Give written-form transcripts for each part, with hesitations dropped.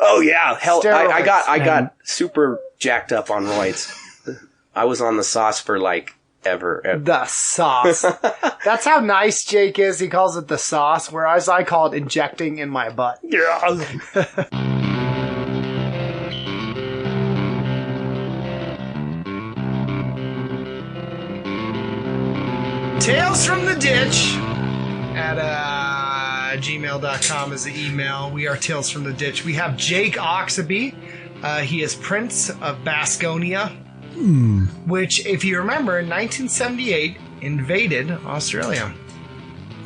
Oh yeah, hell, I Steroids. got super jacked up on roids. I was on the sauce for like ever. The sauce. That's how nice Jake is. He calls it the sauce, whereas I call it injecting in my butt. Tales from the Ditch at gmail.com is the email. We are Tales from the Ditch. We have Jake Oxaby. He is Prince of Basconia, which, if you remember, in 1978 invaded Australia.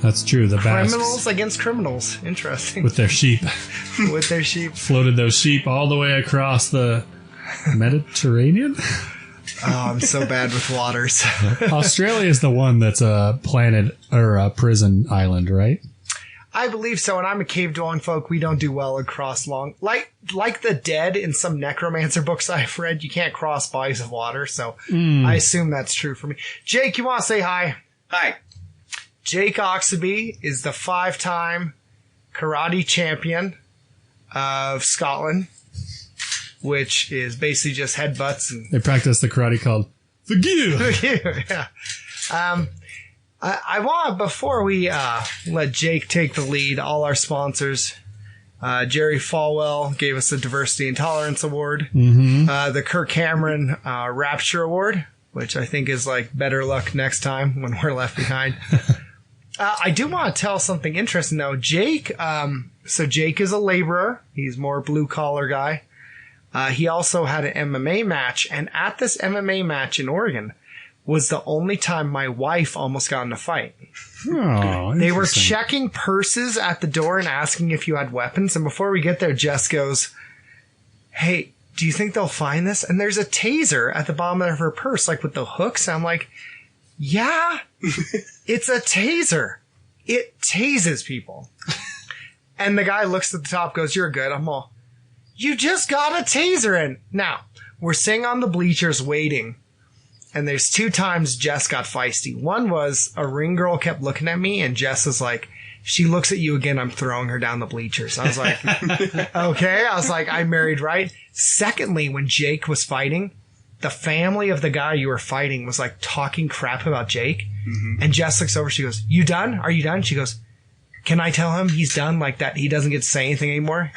That's true. The Basques. Criminals against criminals. Interesting. With their sheep. With their sheep. Floated those sheep all the way across the Mediterranean? Oh, I'm so bad with waters. Australia is the one that's a planet or a prison island, right? I believe so, and I'm a cave-dwelling folk. We don't do well across long... Like the dead in some necromancer books I've read, you can't cross bodies of water, so I assume that's true for me. Jake, you want to say hi? Hi. Jake Oxaby is the 5-time karate champion of Scotland, which is basically just headbutts. And They practice the karate called the Gyu. yeah. I want, before we let Jake take the lead, all our sponsors, Jerry Falwell gave us the Diversity and Tolerance Award, the Kirk Cameron Rapture Award, which I think is like better luck next time when we're left behind. I do want to tell something interesting though. Jake, so Jake is a laborer. He's more blue collar guy. He also had an MMA match, and at this MMA match in Oregon was the only time my wife almost got in a fight. Oh, They were checking purses at the door and asking if you had weapons, and before we get there, Jess goes, "Hey, do you think they'll find this?" And there's a taser at the bottom of her purse, like with the hooks. I'm like, yeah, it's a taser. It tases people. And the guy looks at the top, goes, "You're good." I'm all, "You just got a taser in." Now, we're sitting on the bleachers waiting, and there's 2 times Jess got feisty. One was a ring girl kept looking at me, and Jess was like, "She looks at you again, I'm throwing her down the bleachers." I was like, okay. I was like, "I married right." Secondly, when Jake was fighting, the family of the guy you were fighting was like talking crap about Jake. And Jess looks over, she goes, "You done? Are you done?" She goes, "Can I tell him he's done, like that he doesn't get to say anything anymore?"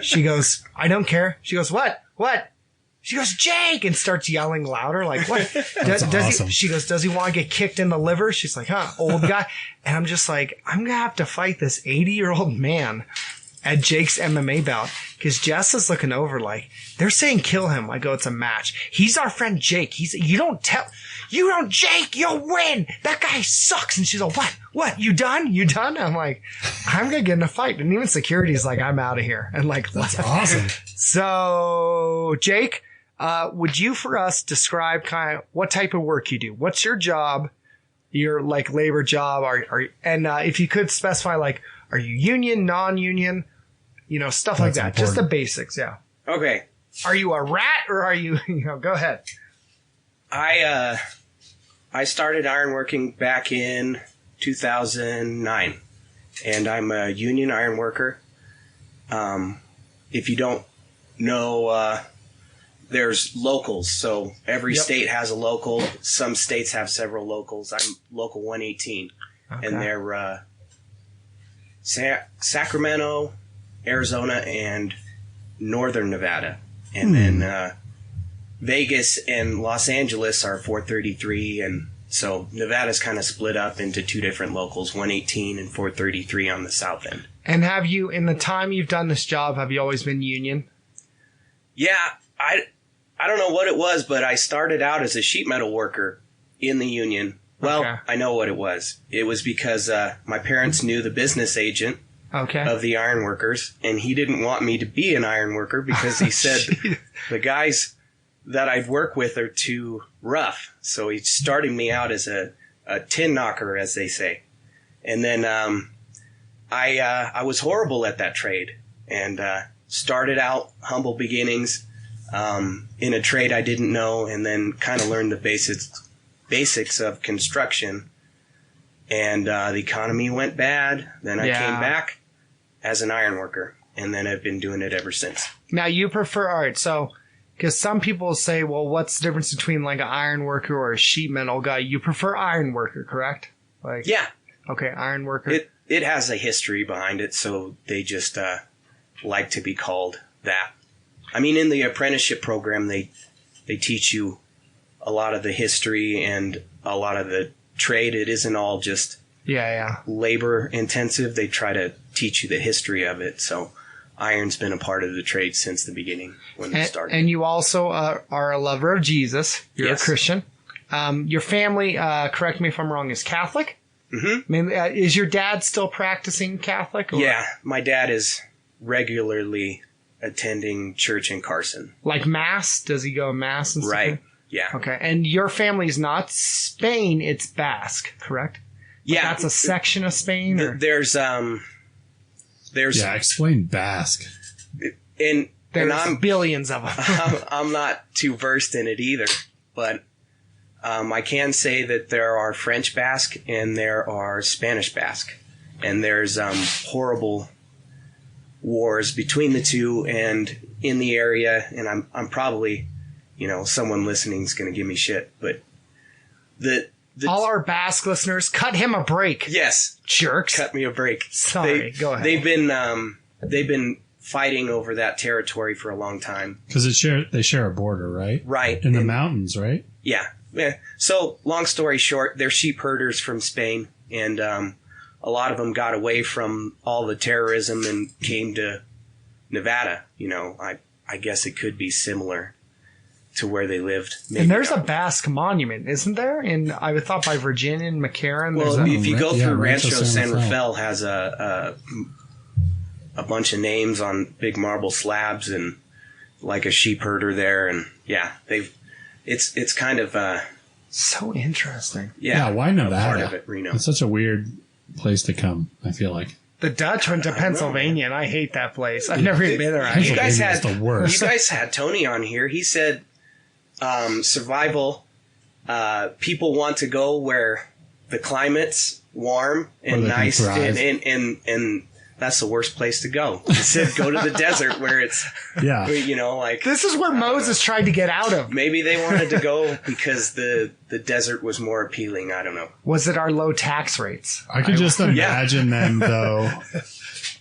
She goes, "I don't care." She goes, "What? What?" She goes, "Jake!" and starts yelling louder, like, "What?" That's awesome. She goes, "Does he want to get kicked in the liver?" She's like, "Huh, old guy." And I'm just like, I'm going to have to fight this 80-year-old man at Jake's MMA bout, because Jess is looking over like, they're saying kill him. I go, "It's a match. He's our friend Jake. You don't, Jake, you'll win. That guy sucks." And she's like, What? You done? You done? I'm like, I'm going to get in a fight. And even security's like, "I'm out of here." And like, That's awesome. So, Jake, would you for us describe kind of what type of work you do? What's your job? Your like labor job? And if you could specify, like, are you union, non-union? You know, stuff like that. That's Just the important. basics, yeah. Okay. Are you a rat or are you, go ahead. I started ironworking back in 2009, and I'm a union iron worker. If you don't know, there's locals, so every state has a local. Some states have several locals. I'm local 118, and they're Sacramento, Arizona, and Northern Nevada. And then Vegas and Los Angeles are 433, and so Nevada's kind of split up into 2 different locals, 118 and 433 on the south end. And have you, in the time you've done this job, have you always been union? Yeah, I don't know what it was, but I started out as a sheet metal worker in the union. Well, I know what it was. It was because my parents knew the business agent of the ironworkers, and he didn't want me to be an ironworker because he said the guys that I'd work with are too rough. So he started me out as a tin knocker, as they say. And then I was horrible at that trade, and started out humble beginnings in a trade I didn't know, and then kind of learned the basics of construction. And the economy went bad. Then I came back as an iron worker. and then I've been doing it ever since. Now you prefer, all right, so, because some people say, well, what's the difference between like an iron worker or a sheet metal guy? You prefer iron worker, correct? Like, Yeah. Okay, iron worker. It has a history behind it, so they just like to be called that. I mean, in the apprenticeship program, they teach you a lot of the history and a lot of the trade. It isn't all just labor intensive. They try to teach you the history of it. So iron's been a part of the trade since the beginning when it started. And you also are a lover of Jesus. You're a Christian. Your family, correct me if I'm wrong, is Catholic? Mm-hmm. I mean, is your dad still practicing Catholic? Or? Yeah, my dad is regularly attending church in Carson. Like Mass? Does he go to Mass and stuff? Right, yeah. Okay, and your family's not Spain, it's Basque, correct? Yeah. That's a section of Spain? There's explain Basque. There's I'm billions of them. I'm not too versed in it either, but I can say that there are French Basque and there are Spanish Basque, and there's horrible wars between the two and in the area. And I'm probably, someone listening is going to give me shit, but all our Basque listeners, cut him a break. Yes, jerks. Cut me a break. Sorry, go ahead. They've been fighting over that territory for a long time because they share a border, right? Right in the mountains, right? Yeah. So long story short, they're sheep herders from Spain, and a lot of them got away from all the terrorism and came to Nevada. I guess it could be similar to where they lived. Maybe and there's not. a Basque monument, isn't there? And I thought by Virginia and McCarran. Well, if you go through Rancho San Rafael has a bunch of names on big marble slabs and like a sheep herder there, and it's kind of so interesting. Yeah, why Nevada? Part of it, Reno. It's such a weird place to come, I feel like. The Dutch went to Pennsylvania, and I hate that place. I've never even been there. You guys had the worst. You guys had Tony on here. He said survival. People want to go where the climate's warm and nice, and that's the worst place to go. He said go to the desert where it's like this is where Moses tried to get out of. Maybe they wanted to go because the desert was more appealing. I don't know. Was it our low tax rates? I could just imagine them though,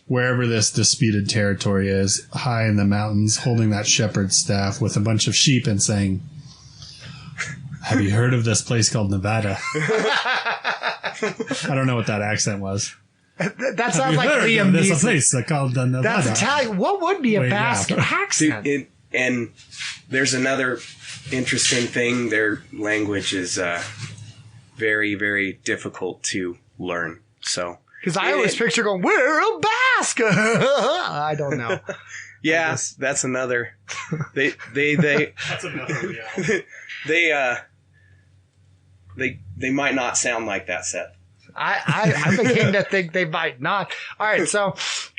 wherever this disputed territory is, high in the mountains, holding that shepherd's staff with a bunch of sheep and saying, "Have you heard of this place called Nevada?" I don't know what that accent was. That sounds like Liam Neeson. There's a place called Nevada. That's Italian. What would be a Basque accent? And there's another interesting thing. Their language is very, very difficult to learn. So, because I always picture going, "We're a Basque." I don't know. Yeah, that's another. They That's another reality. They might not sound like that, Seth. I'm beginning to think they might not. All right, so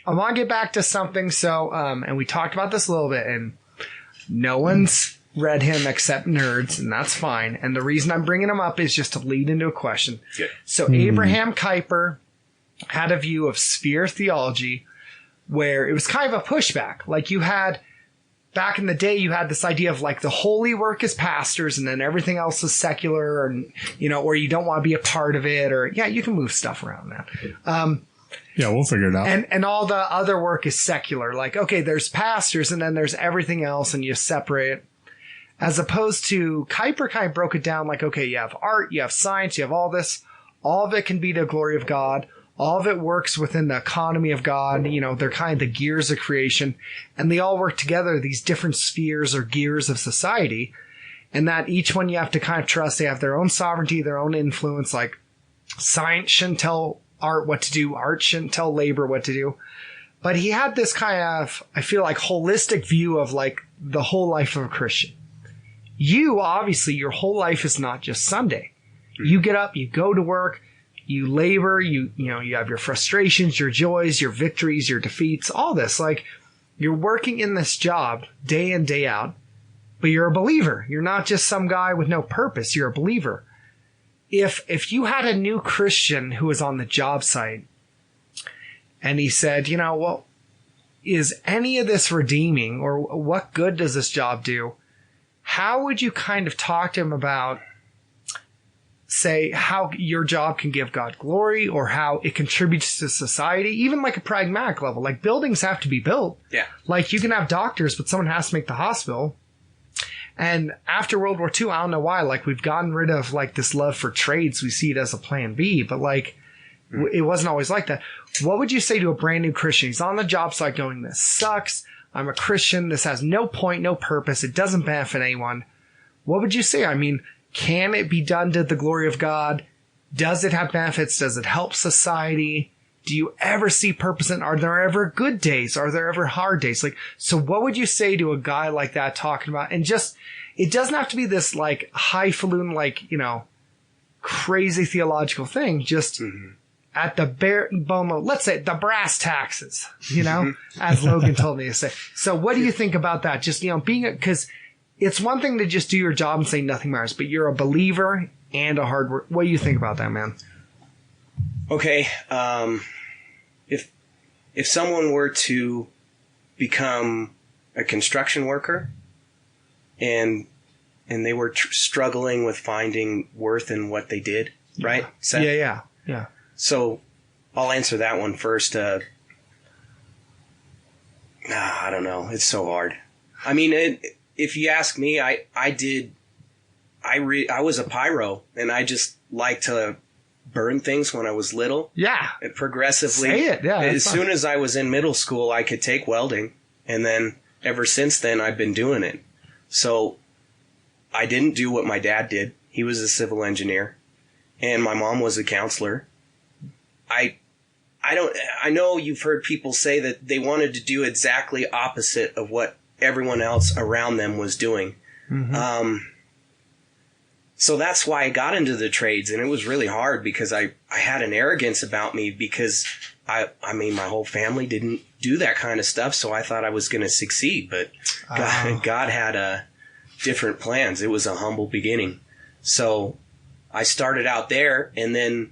I want to get back to something. So, and we talked about this a little bit, and no one's read him except nerds, and that's fine. And the reason I'm bringing him up is just to lead into a question. Good. So, Abraham Kuyper had a view of sphere theology where it was kind of a pushback. Like you had... Back in the day, you had this idea of like the holy work is pastors and then everything else is secular and, or you don't want to be a part of it or, you can move stuff around that. Yeah, we'll figure it out. And all the other work is secular. Like, okay, there's pastors and then there's everything else and you separate it. As opposed to Kuyper kind of broke it down like, okay, you have art, you have science, you have all this. All of it can be the glory of God. All of it works within the economy of God. They're kind of the gears of creation. And they all work together, these different spheres or gears of society. And that each one you have to kind of trust. They have their own sovereignty, their own influence. Like science shouldn't tell art what to do. Art shouldn't tell labor what to do. But he had this kind of, I feel like, holistic view of like the whole life of a Christian. You, obviously, your whole life is not just Sunday. You get up, you go to work. You labor, you have your frustrations, your joys, your victories, your defeats, all this. Like, you're working in this job day in, day out, but you're a believer. You're not just some guy with no purpose. You're a believer. If you had a new Christian who was on the job site and he said, is any of this redeeming, or what good does this job do? How would you kind of talk to him about, say, how your job can give God glory, or how it contributes to society, even like a pragmatic level? Like, buildings have to be built. Yeah. Like, you can have doctors, but someone has to make the hospital. And after World War II, I don't know why, like, we've gotten rid of, like, this love for trades. We see it as a plan B, but, like, it wasn't always like that. What would you say to a brand new Christian? He's on the job site going, this sucks. I'm a Christian. This has no point, no purpose. It doesn't benefit anyone. What would you say? I mean, can it be done to the glory of God? Does it have benefits? Does it help society? Do you ever see purpose in it? Are there ever good days? Are there ever hard days? Like, so what would you say to a guy like that talking about, and just, it doesn't have to be this like highfalutin, like, you know, crazy theological thing. Just at the bare bone, let's say the brass taxes, you know, as Logan told me to say. So what do you think about that? Just, you know, because it's one thing to just do your job and say nothing matters, but you're a believer and a hard worker. What do you think about that, man? Okay. If someone were to become a construction worker and they were struggling with finding worth in what they did, right? Seth? Yeah. So I'll answer that one first. I don't know. It's so hard. I mean, if you ask me, I was a pyro, and I just liked to burn things when I was little. Yeah. And progressively. Say it. Yeah. As soon as I was in middle school, I could take welding. And then ever since then, I've been doing it. So I didn't do what my dad did. He was a civil engineer, and my mom was a counselor. I know you've heard people say that they wanted to do exactly opposite of what everyone else around them was doing. So that's why I got into the trades, and it was really hard because I had an arrogance about me because I mean, my whole family didn't do that kind of stuff, so I thought I was going to succeed, but God had different plans. It was a humble beginning. So I started out there and then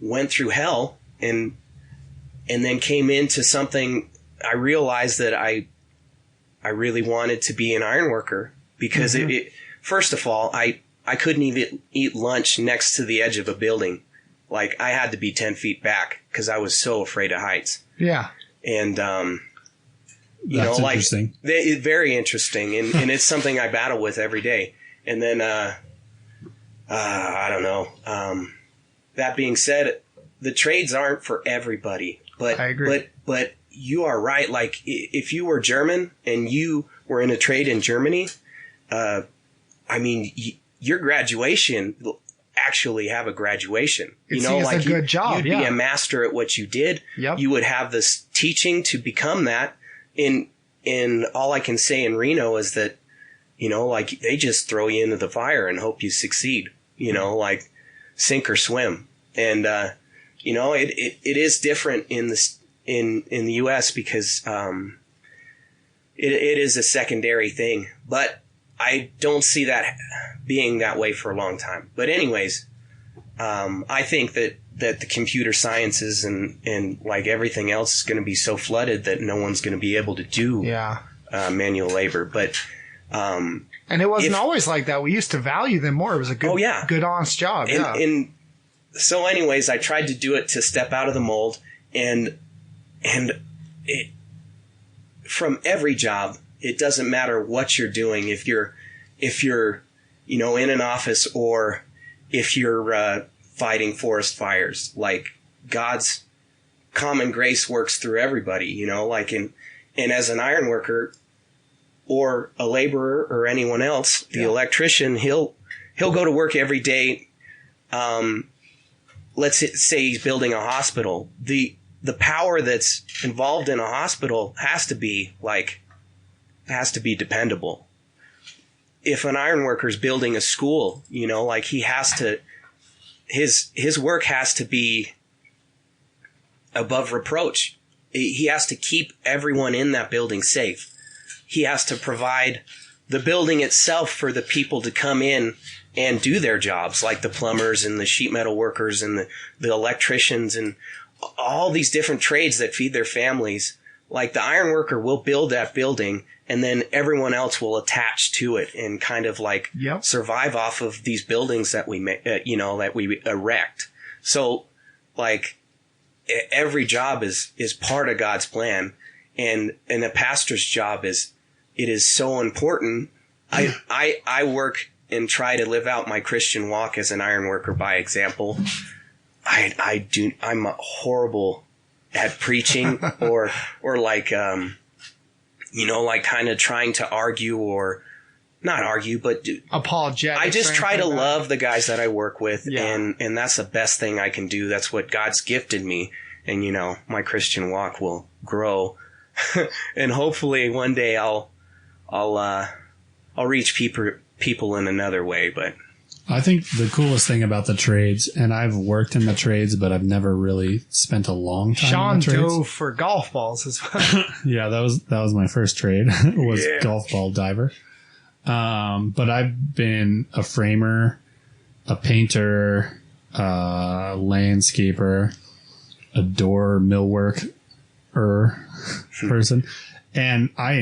went through hell and then came into something. I realized that I really wanted to be an iron worker because it first of all, I couldn't even eat lunch next to the edge of a building. Like, I had to be 10 feet back because I was so afraid of heights. Yeah. And, you That's know, like, interesting. Very interesting. And it's something I battle with every day. And then, I don't know. That being said, the trades aren't for everybody, but I agree. But you are right. Like, if you were German and you were in a trade in Germany, I mean, your graduation actually have a graduation. You know, like, a good job. You'd be a master at what you did. Yep. You would have this teaching to become that. In all I can say in Reno is that, you know, like, they just throw you into the fire and hope you succeed. You know, like, sink or swim. And you know, it is different in the U.S. because it is a secondary thing, but I don't see that being that way for a long time. But anyways, I think that the computer sciences and like everything else is going to be so flooded that no one's going to be able to do manual labor. But and it wasn't always like that. We used to value them more. It was a good, good honest job. And so anyways, I tried to do it to step out of the mold, and it, from every job, it doesn't matter what you're doing. If you're, you know, in an office or if you're fighting forest fires, like, God's common grace works through everybody, you know, like, and as an iron worker or a laborer or anyone else, the electrician, he'll go to work every day. Let's say he's building a hospital. The power that's involved in a hospital has to be dependable. If an ironworker's building a school, you know, like, he has to, his work has to be above reproach. He has to keep everyone in that building safe. He has to provide the building itself for the people to come in and do their jobs, like the plumbers and the sheet metal workers and the electricians and all these different trades that feed their families. like the iron worker will build that building, and then everyone else will attach to it and kind of like survive off of these buildings that we that we erect. So like every job is part of God's plan, and a pastor's job is so important. I work and try to live out my Christian walk as an iron worker by example. I'm horrible at preaching or like, like kind of trying to argue or not argue, but apologetic. I just try to love the guys that I work with. Yeah. And that's the best thing I can do. That's what God's gifted me. And, my Christian walk will grow. And hopefully one day I'll reach people in another way, but I think the coolest thing about the trades, and I've worked in the trades, but I've never really spent a long time Sean in the trades. dove for golf balls as well. Yeah, that was my first trade, was golf ball diver. But I've been a framer, a painter, a landscaper, a door millwork person. And I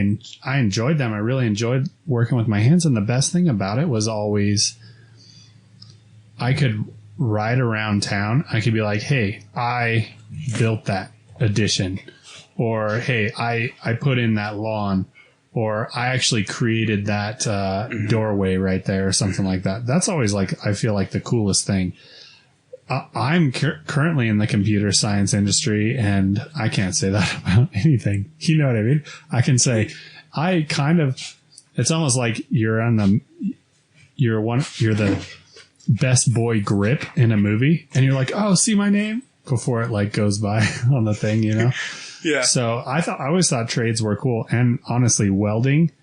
enjoyed them. I really enjoyed working with my hands. And the best thing about it was always I could ride around town. I could be like, hey, I built that addition. Or, hey, I put in that lawn. Or I actually created that doorway right there or something like that. That's always like, I feel like the coolest thing. I'm currently in the computer science industry, and I can't say that about anything. You know what I mean? I can say it's almost like you're the best boy grip in a movie, and you're like, oh, see my name before it like goes by on the thing, Yeah. So I always thought trades were cool, and honestly, welding,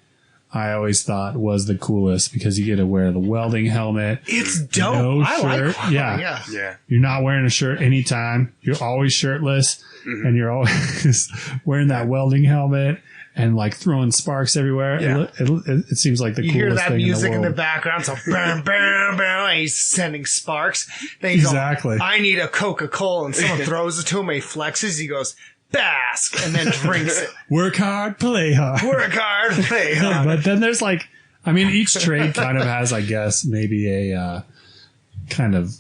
I always thought was the coolest because you get to wear the welding helmet. It's dope. No I shirt. like Yeah. You're not wearing a shirt anytime. You're always shirtless, and you're always wearing that welding helmet and like throwing sparks everywhere. Yeah. It seems like the coolest thing in the world. You hear that music in the background, so bam, bam, bam, and he's sending sparks. Then he's exactly. I need a Coca-Cola, and someone throws it to him. He flexes. He goes, bask, and then drinks it. Work hard, play hard. Work hard, play hard. But then there's like, I mean, each trade kind of has, I guess, maybe a kind of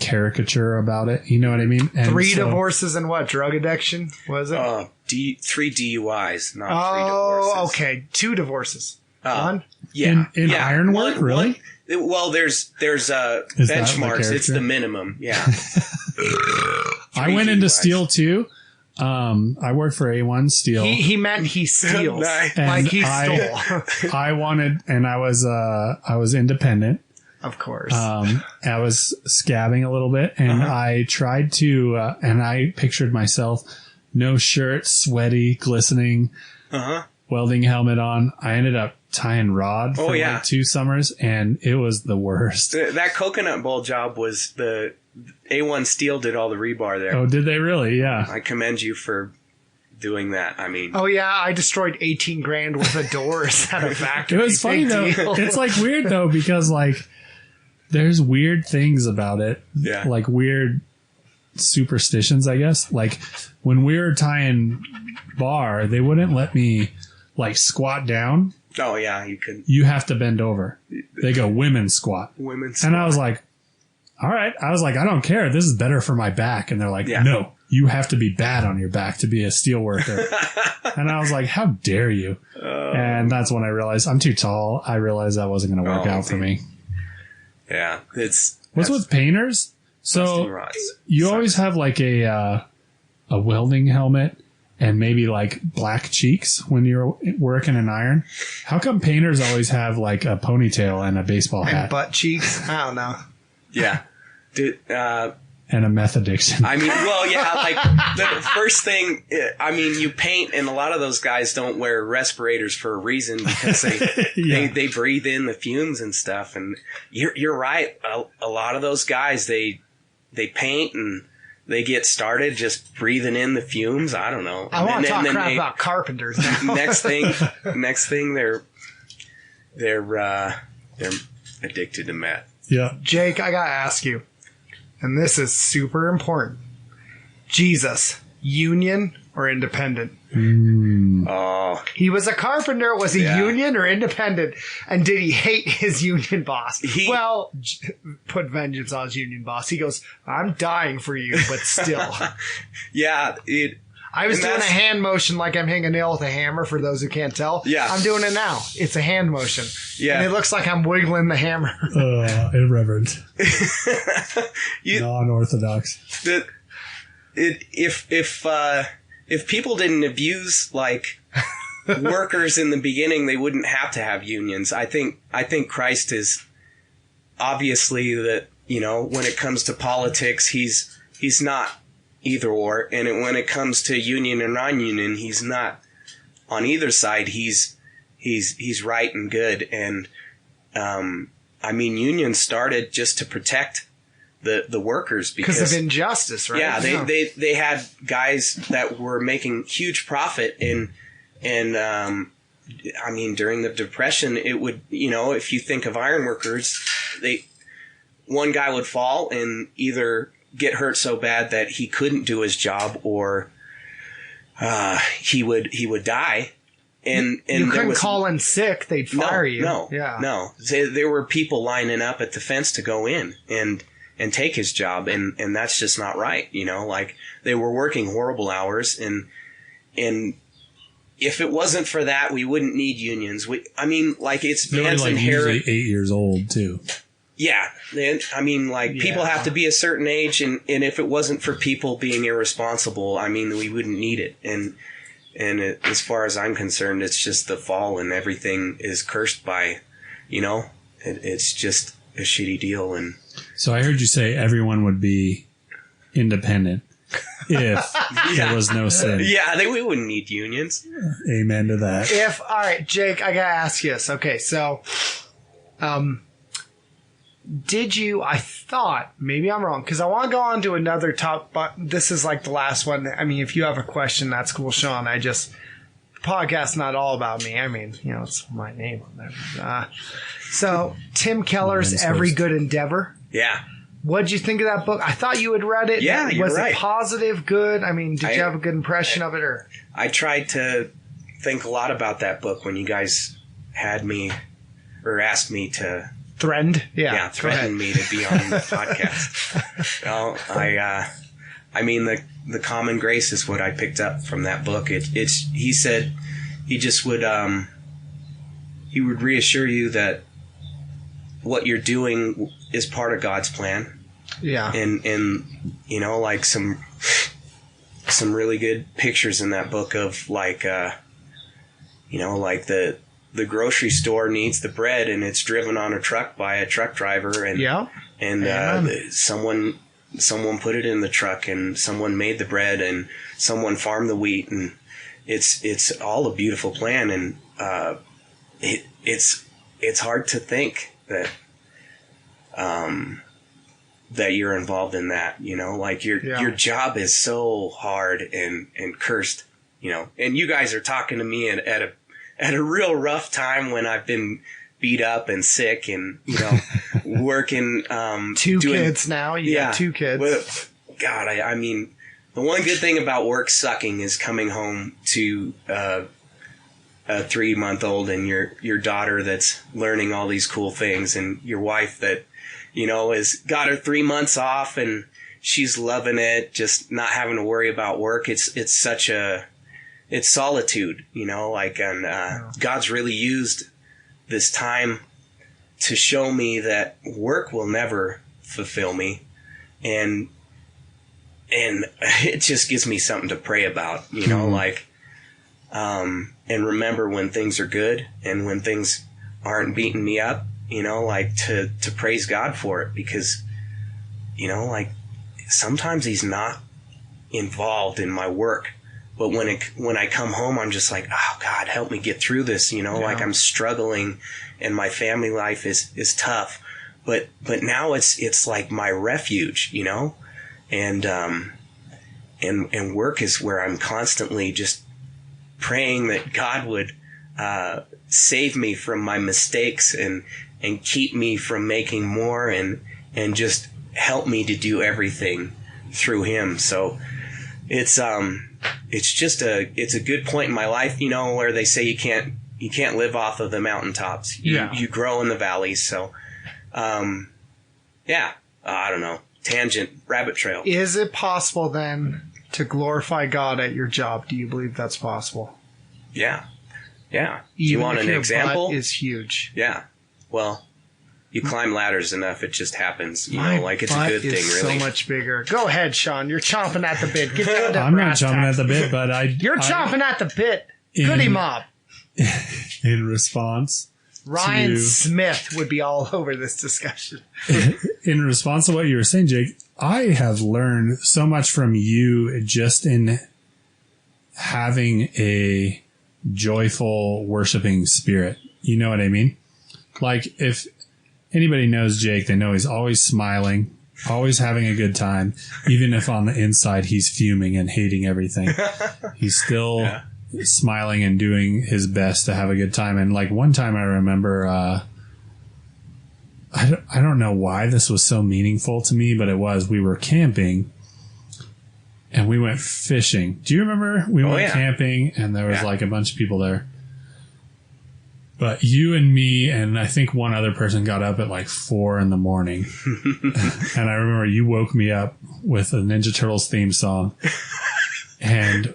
caricature about it. You know what I mean? And 3 divorces and what? Drug addiction? Was it? 3 DUIs, not 3 divorces. Oh, okay. 2 divorces. One? Yeah. In ironwork, really? Well, there's benchmarks. It's the minimum. Yeah. I went into steel too. I worked for A1 Steel. He meant he steals. Nice. Like he stole. I was independent. Of course. I was scabbing a little bit, and I tried to, and I pictured myself, no shirt, sweaty, glistening, welding helmet on. I ended up tying rod for like 2 summers, and it was the worst. That coconut bowl job was the A1 Steel did all the rebar there. Oh, did they really? Yeah. I commend you for doing that. I mean, oh yeah, I destroyed 18 grand worth of doors at a factory. It was funny though. It's like weird though, because like there's weird things about it. Yeah. Like weird superstitions, I guess. Like when we were tying bar, they wouldn't let me like squat down. Oh yeah, you could. You have to bend over. They go women squat. And I was like, all right. I was like, I don't care. This is better for my back. And they're like, no, you have to be bad on your back to be a steel worker. And I was like, how dare you? And that's when I realized I'm too tall. I realized that wasn't going to work out for me. Yeah. What's with painters? So you always have like a welding helmet and maybe like black cheeks when you're working an iron. How come painters always have like a ponytail and a baseball hat? And butt cheeks? I don't know. Yeah. And a meth addiction. I mean, well, yeah, like the first thing, I mean, you paint, and a lot of those guys don't wear respirators for a reason because they breathe in the fumes and stuff. And you're right. A lot of those guys, they paint and they get started just breathing in the fumes. I don't know. I want to talk crap about carpenters now. next thing, they're addicted to meth. Yeah. Jake, I gotta ask you, and this is super important. Jesus, union or independent? Oh. He was a carpenter. Was he union or independent? And did he hate his union boss? Put vengeance on his union boss. He goes, I'm dying for you, but still. Yeah. I was doing a hand motion like I'm hitting a nail with a hammer, for those who can't tell. Yeah. I'm doing it now. It's a hand motion. Yeah. And it looks like I'm wiggling the hammer. Irreverent. Non-orthodox. If people didn't abuse, like, workers in the beginning, they wouldn't have to have unions. I think Christ is obviously that, when it comes to politics, he's not either or. And when it comes to union or non-union, he's not on either side. He's right and good. And, unions started just to protect the workers because of injustice, right? Yeah, they had guys that were making huge profit during the Depression, it would, if you think of iron workers, one guy would fall and either get hurt so bad that he couldn't do his job, or he would die. And you couldn't call in sick; they'd fire you. No. There were people lining up at the fence to go in and take his job, and that's just not right. Like, they were working horrible hours, and if it wasn't for that, we wouldn't need unions. It's man's inherent. 8 years old too. Yeah, people have to be a certain age, and if it wasn't for people being irresponsible, we wouldn't need it. And as far as I'm concerned, it's just the fall, and everything is cursed by, it's just a shitty deal. And so I heard you say everyone would be independent if there was no sin. Yeah, we wouldn't need unions. Amen to that. All right, Jake, I gotta ask you this. Okay, so, did you, I thought, maybe I'm wrong, because I want to go on to another top, but this is like the last one. If you have a question, that's cool, Sean. The podcast's not all about me. It's my name on there. So, Tim Keller's Every Good Endeavor. Yeah. What'd you think of that book? I thought you had read it. Yeah, you're right. Was it positive, good? Did you have a good impression of it? Or I tried to think a lot about that book when you guys had me, or asked me to... Threatened me to be on the podcast. Well, the common grace is what I picked up from that book. He said he just would, he would reassure you that what you're doing is part of God's plan. Yeah. And like some really good pictures in that book of like the grocery store needs the bread, and it's driven on a truck by a truck driver, and someone put it in the truck, and someone made the bread, and someone farmed the wheat, and it's all a beautiful plan. And it's hard to think that you're involved in that, like your job is so hard and cursed, and you guys are talking to me at a real rough time when I've been beat up and sick and, working, two kids now. You got 2 kids. Well, God, the one good thing about work sucking is coming home to, a 3-month-old and your daughter that's learning all these cool things, and your wife that, has got her 3 months off and she's loving it, just not having to worry about work. It's solitude, God's really used this time to show me that work will never fulfill me. And it just gives me something to pray about, and remember when things are good and when things aren't beating me up, to praise God for it, because, sometimes he's not involved in my work. But when I come home, I'm just like, oh God, help me get through this. Like I'm struggling, and my family life is tough. But now it's like my refuge, and work is where I'm constantly just praying that God would save me from my mistakes and keep me from making more, and just help me to do everything through Him. So it's it's a good point in my life, you know, where they say you can't live off of the mountaintops. You grow in the valleys. So, I don't know. Tangent, rabbit trail. Is it possible then to glorify God at your job? Do you believe that's possible? Yeah. Yeah. Do Even you want if an your example? butt is huge. Yeah. Well, you climb ladders enough, it just happens. You My know, like it's a good butt thing, is really. so much bigger. Go ahead, Sean. You're chomping at the bit. Get down to I'm not brass chomping tacks. at the bit, but You're chomping at the bit. In- Goody mob. in response Ryan to- Smith would be all over this discussion. in response to what you were saying, Jake, I have learned so much from you just in having a joyful worshiping spirit. You know what I mean? Like, if anybody knows Jake, they know he's always smiling, always having a good time, even if on the inside he's fuming and hating everything. He's still smiling and doing his best to have a good time. And like one time I remember, I don't know why this was so meaningful to me, but it was. We were camping and we went fishing. Do you remember? We went camping and there was like a bunch of people there. But you and me and I think one other person got up at like 4 a.m. And I remember you woke me up with a Ninja Turtles theme song. And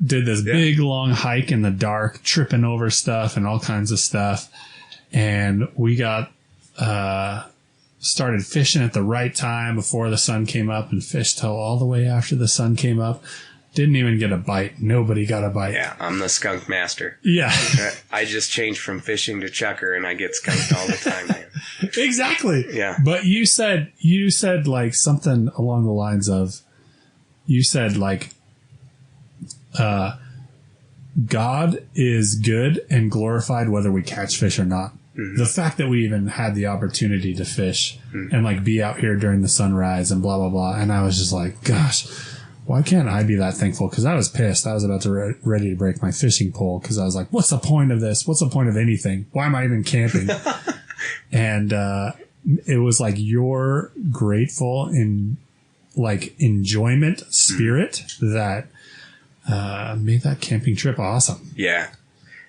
did this big long hike in the dark, tripping over stuff and all kinds of stuff. And we got started fishing at the right time before the sun came up and fished till all the way after the sun came up. Didn't even get a bite. Nobody got a bite. Yeah, I'm the skunk master. Yeah. I just changed from fishing to chucker and I get skunked all the time, man. Exactly. Yeah. But you said like something along the lines of, you said like, God is good and glorified whether we catch fish or not. Mm-hmm. The fact that we even had the opportunity to fish and like be out here during the sunrise and blah, blah, blah. And I was just like, gosh, why can't I be that thankful? Because I was pissed. I was about to ready to break my fishing pole because I was like, what's the point of this? What's the point of anything? Why am I even camping? And it was like your grateful in like enjoyment spirit that made that camping trip awesome. Yeah.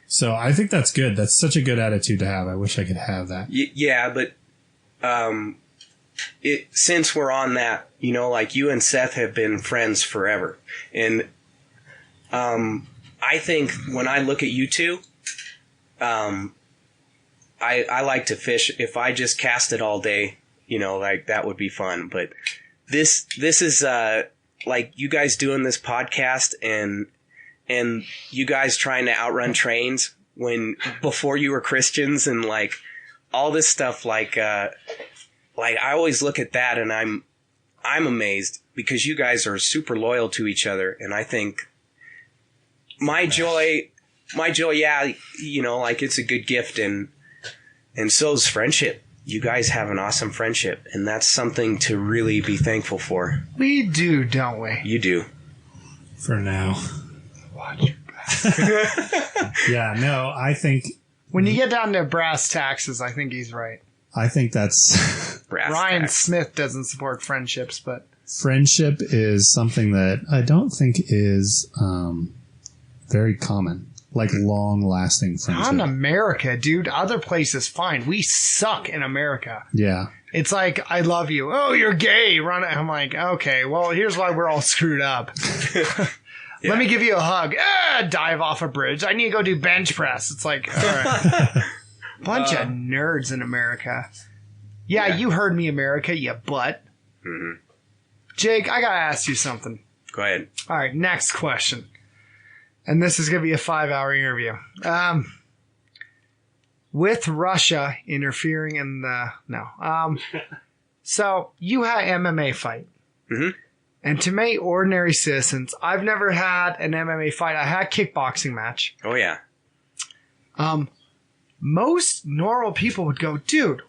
So I think that's good. That's such a good attitude to have. I wish I could have that. Yeah, but since we're on that, you know, like you and Seth have been friends forever. And I think when I look at you two, I like to fish. If I just cast it all day, you know, like that would be fun. But this is like you guys doing this podcast and you guys trying to outrun trains before you were Christians and like all this stuff. Like I always look at that and I'm amazed because you guys are super loyal to each other. And I think my joy, yeah, you know, like it's a good gift and so's friendship. You guys have an awesome friendship, and that's something to really be thankful for. We do, don't we? You do. For now. Watch your back. Yeah, no, I think... When you get down to brass taxes, I think he's right. I think that's... Ryan Smith doesn't support friendships, but... Friendship is something that I don't think is very common. Like long-lasting friendship. Not in America, dude. Other places, fine. We suck in America. Yeah. It's like, I love you. Oh, you're gay. Run. I'm like, okay, well, here's why we're all screwed up. Yeah. Let me give you a hug. Dive off a bridge. I need to go do bench press. It's like, all right. Bunch of nerds in America. Yeah, you heard me, America, you butt. Mm-hmm. Jake, I gotta ask you something. Go ahead. All right, next question. And this is going to be a 5-hour interview. With Russia interfering in the... No. So, you had an MMA fight. Mm-hmm. And to me, ordinary citizens, I've never had an MMA fight. I had a kickboxing match. Oh, yeah. Most normal people would go, dude,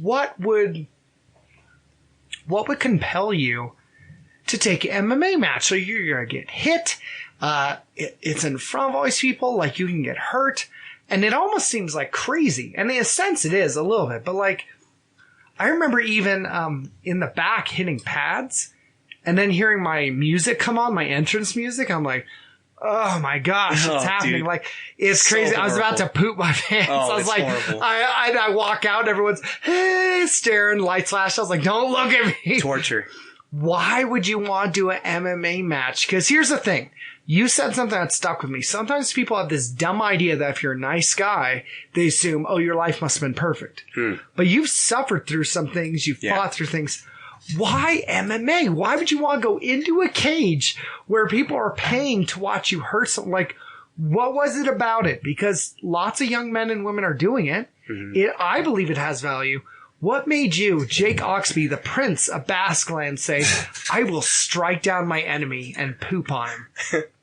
what would compel you to take an MMA match? So you're going to get hit. It's in front of all these people. Like, you can get hurt. And it almost seems like crazy. And in a sense, it is a little bit. But, like, I remember even in the back hitting pads. And then hearing my music come on, my entrance music, I'm like, oh my gosh, what's happening? Dude. Like, it's crazy. So I was about to poop my pants. I was like, horrible. I walk out, everyone's staring, lights flash. I was like, don't look at me. Torture. Why would you want to do an MMA match? Because here's the thing. You said something that stuck with me. Sometimes people have this dumb idea that if you're a nice guy, they assume, oh, your life must have been perfect. But you've suffered through some things. You've fought through things. Why MMA? Why would you want to go into a cage where people are paying to watch you hurt someone? Like, what was it about it? Because lots of young men and women are doing it. I believe it has value. What made you, Jake Oxby, the Prince of Basqueland, say, I will strike down my enemy and poop on him?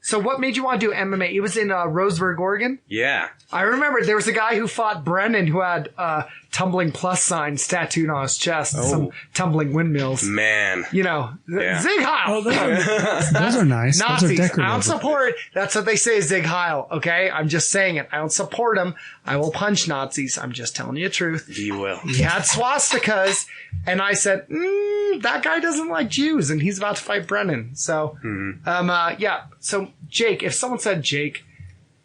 So what made you want to do MMA? It was in Roseburg, Oregon? Yeah. I remember there was a guy who fought Brennan who had tumbling plus signs tattooed on his chest, some tumbling windmills. Man. You know, Zig Heil. Oh, those are nice. Nazis. Those are decorative. I don't support. That's what they say, Zig Heil. Okay, I'm just saying it. I don't support them. I will punch Nazis. I'm just telling you the truth. You will. He had swastikas, and I said, that guy doesn't like Jews, and he's about to fight Brennan. So, yeah. So, Jake, if someone said, Jake,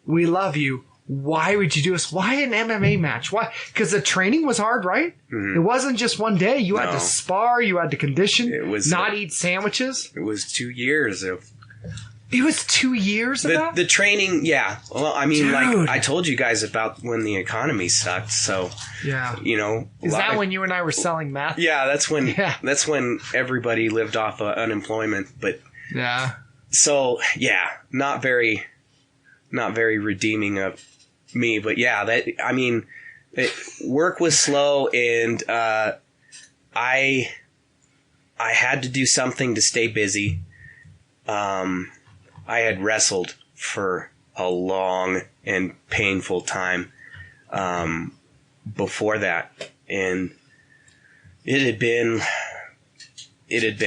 we love you, why would you do this? Why an MMA match? Why? Because the training was hard, right? It wasn't just one day. You had to spar. You had to condition. It was not eat sandwiches. It was 2 years of. It was 2 years of that? The training, yeah. Well, I mean, Dude. like I told you guys about when the economy sucked. So, Yeah. you know, Is that when you and I were selling meth? Yeah, that's when. Yeah. That's when everybody lived off unemployment. But Yeah. so yeah, not very redeeming of me. But yeah, I mean, work was slow, and I had to do something to stay busy. I had wrestled for a long and painful time before that, and it had been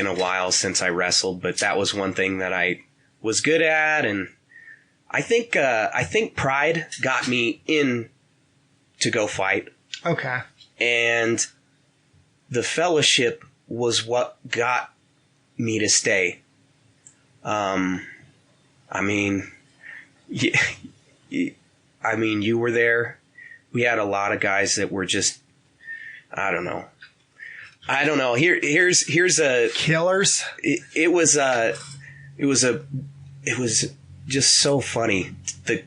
a while since I wrestled, but that was one thing that I was good at, and I think pride got me in to go fight. Okay. And the fellowship was what got me to stay. I mean, you were there. We had a lot of guys that were just, I don't know. Here's a Killers. It was just so funny. The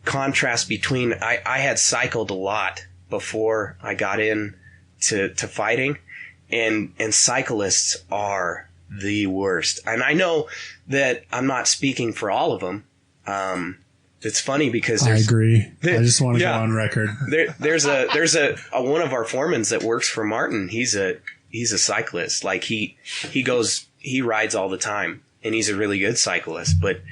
contrast between I had cycled a lot before I got in to fighting, and cyclists are the worst. And I know that I'm not speaking for all of them. It's funny because I agree. I just want to go on record. There's a one of our foremans that works for Martin. He's a cyclist. Like he rides all the time, and he's a really good cyclist. But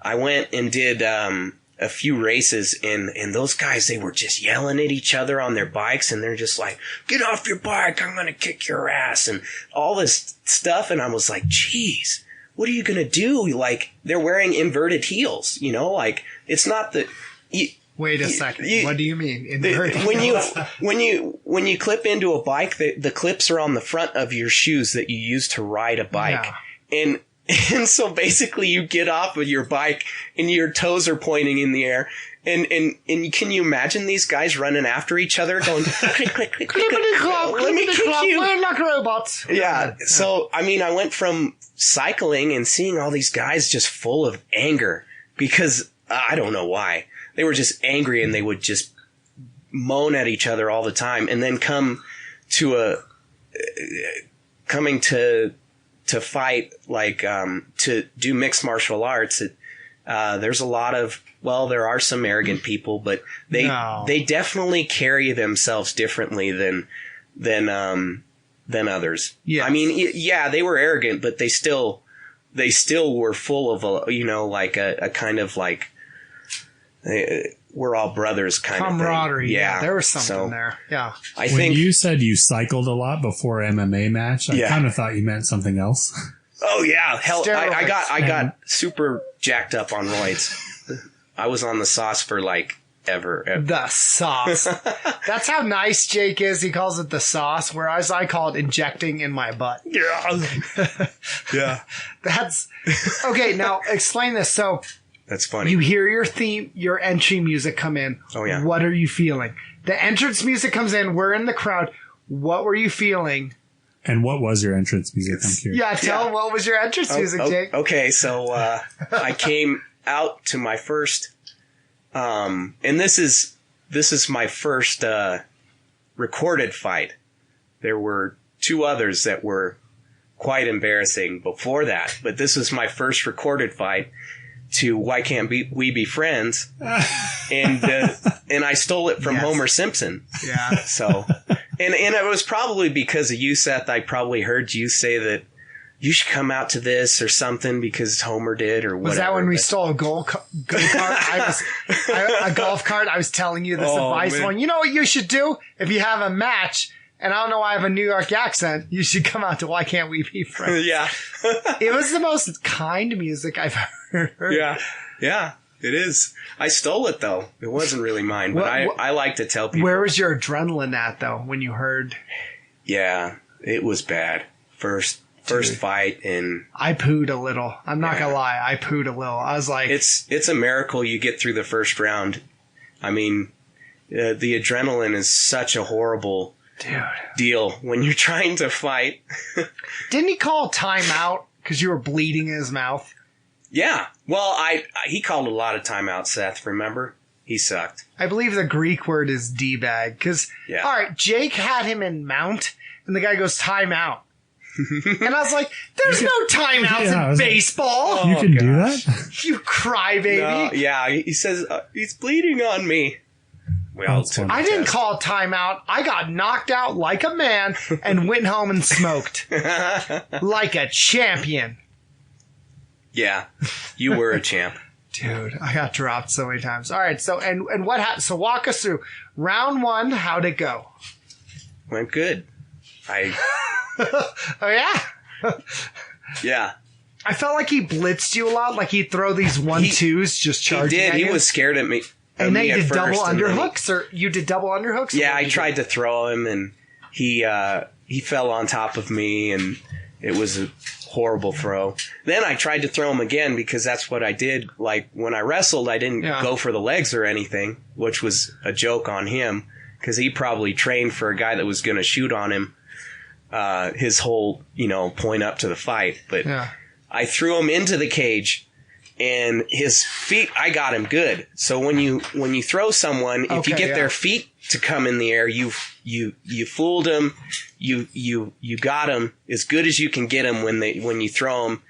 I went and did a few races, and those guys, they were just yelling at each other on their bikes, and they're just like, "Get off your bike! I'm gonna kick your ass!" and all this stuff. And I was like, "Geez, what are you gonna do?" Like, they're wearing inverted heels, you know. Like, it's not the. Wait a second. What do you mean? When you clip into a bike, the clips are on the front of your shoes that you use to ride a bike, and so basically you get off of your bike and your toes are pointing in the air. And can you imagine these guys running after each other going, click, click, click, click, let me kick you. We're like robots. Yeah. So, I mean, I went from cycling and seeing all these guys just full of anger because I don't know why. They were just angry, and they would just moan at each other all the time, and then coming to fight, like, to do mixed martial arts. There's a lot of, there are some arrogant people, but they definitely carry themselves differently than others. Yeah. I mean, yeah, they were arrogant, but they still were full of a kind of like, we're all brothers kind camaraderie. Of thing. Yeah. There was something there. Yeah. When you said you cycled a lot before MMA match, I kind of thought you meant something else. Oh yeah. Hell, I got super jacked up on roids. I was on the sauce for like ever. The sauce. That's how nice Jake is. He calls it the sauce, whereas I call it injecting in my butt. Yeah. That's okay. Now explain this. So that's funny. You hear your entry music come in. Oh yeah. What are you feeling? The entrance music comes in. We're in the crowd. What were you feeling? And what was your entrance music? I'm curious. Yeah, what was your entrance music, Jake? Okay, so I came out to my first, and this is my first recorded fight. There were 2 others that were quite embarrassing before that, but this was my first recorded fight to Why Can't We Be Friends? And I stole it from Homer Simpson. Yeah. So, and it was probably because of you, Seth. I probably heard you say that you should come out to this or something because Homer did or whatever. Was that when we stole a go kart? A golf cart? I was telling you this advice one. You know what you should do if you have a match? And I don't know why I have a New York accent. You should come out to Why Can't We Be Friends? Yeah. It was the most kind music I've heard. Yeah, it is. I stole it, though. It wasn't really mine, but I like to tell people. Where was your adrenaline at, though, when you heard? Yeah, it was bad. First fight, and I pooed a little. I'm not going to lie. I pooed a little. I was like... It's a miracle you get through the first round. I mean, the adrenaline is such a horrible... deal when you're trying to fight. Didn't he call timeout because you were bleeding in his mouth? Yeah. Well, he called a lot of timeouts, Seth, remember? He sucked. I believe the Greek word is D-bag. Because, all right, Jake had him in mount, and the guy goes timeout. And I was like, there's no timeouts in baseball. You can do that? You crybaby. No, yeah, he says, he's bleeding on me. I didn't call a timeout. I got knocked out like a man and went home and smoked. Like a champion. Yeah, you were a champ. Dude, I got dropped so many times. All right, so and what happened? So walk us through. Round 1, how'd it go? Went good. Oh, yeah? Yeah. I felt like he blitzed you a lot. Like he'd throw these 1-2s just charging at you. He was scared at me. And then you did double underhooks, or you did double underhooks? Yeah, I tried to throw him, and he fell on top of me, and it was a horrible throw. Then I tried to throw him again because that's what I did. Like when I wrestled, I didn't go for the legs or anything, which was a joke on him because he probably trained for a guy that was going to shoot on him his whole point up to the fight. But I threw him into the cage. And his feet, I got him good. So when you throw someone, if you get their feet to come in the air, you fooled them. You got them as good as you can get them when you throw them.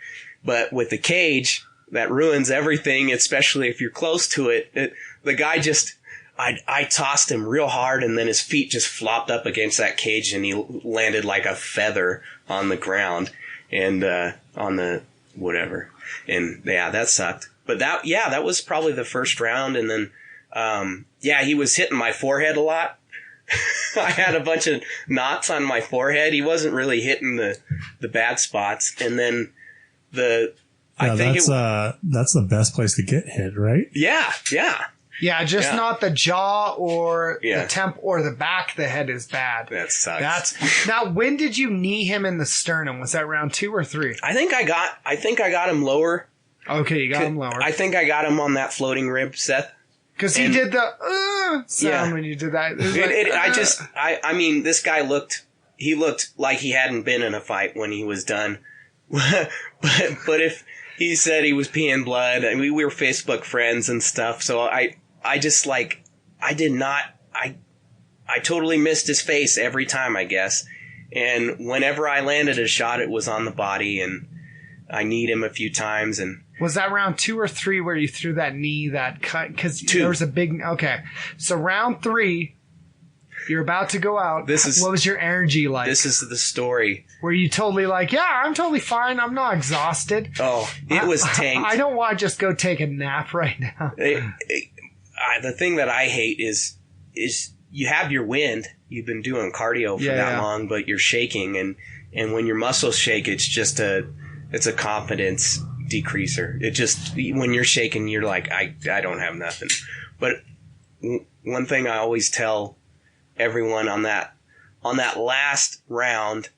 But with the cage, that ruins everything, especially if you're close to it. The guy just, I tossed him real hard, and then his feet just flopped up against that cage, and he landed like a feather on the ground and on the whatever. And yeah, that sucked. But that was probably the first round. And then, he was hitting my forehead a lot. I had a bunch of knots on my forehead. He wasn't really hitting the bad spots. And then that's the best place to get hit, right? Yeah. Yeah, not the jaw or the temp or the back. The head is bad. That sucks. Now, when did you knee him in the sternum? Was that round 2 or 3? I think I got him lower. Okay, you got him lower. I think I got him on that floating rib, Seth. Because he did the sound when you did that. I mean, this guy looked like he hadn't been in a fight when he was done. but if he said he was peeing blood, and we were Facebook friends and stuff, so I totally missed his face every time, I guess. And whenever I landed a shot, it was on the body, and I kneed him a few times. And was that round 2 or 3 where you threw that knee that cut? Because there was a big... Okay. So round 3, you're about to go out. What was your energy like? This is the story. Were you totally like, yeah, I'm totally fine. I'm not exhausted. Oh, it was tanked. I don't want to just go take a nap right now. The thing that I hate is you have your wind. You've been doing cardio for that long, but you're shaking. And when your muscles shake, it's a confidence decreaser. It just, when you're shaking, you're like, I don't have nothing. But one thing I always tell everyone on that last round,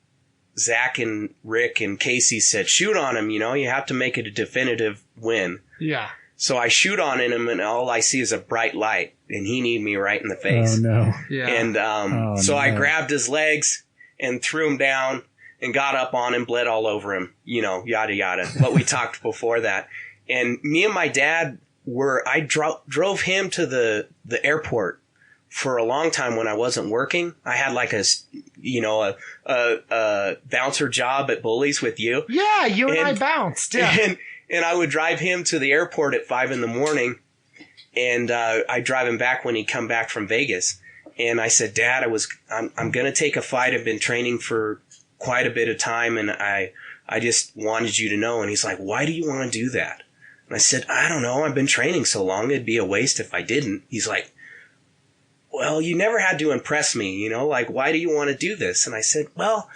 Zach and Rick and Casey said, shoot on him, you have to make it a definitive win. Yeah. So I shoot on him, and all I see is a bright light, and he kneed me right in the face. Oh, no. Yeah. And I grabbed his legs and threw him down and got up on him, bled all over him, yada, yada. What we talked before that. And me and my dad I drove him to the airport for a long time when I wasn't working. I had like a bouncer job at Bullies with you. Yeah, you and I bounced. Yeah. And I would drive him to the airport at 5 a.m. and I'd drive him back when he'd come back from Vegas. And I said, Dad, I'm going to take a fight. I've been training for quite a bit of time, and I just wanted you to know. And he's like, why do you want to do that? And I said, I don't know. I've been training so long. It'd be a waste if I didn't. He's like, well, you never had to impress me, like, why do you want to do this? And I said, well,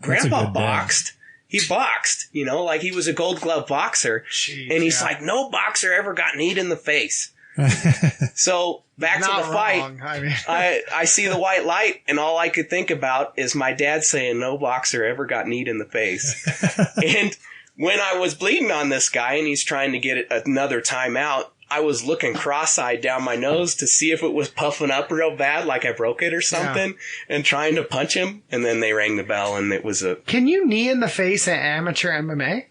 Grandpa boxed. He boxed, like he was a Gold Glove boxer. Jeez, and he's like, no boxer ever got kneed in the face. So back to the fight, I see the white light, and all I could think about is my dad saying no boxer ever got kneed in the face. And when I was bleeding on this guy and he's trying to get another timeout, I was looking cross-eyed down my nose to see if it was puffing up real bad, like I broke it or something, and trying to punch him. And then they rang the bell, and it was a... Can you knee in the face at amateur MMA?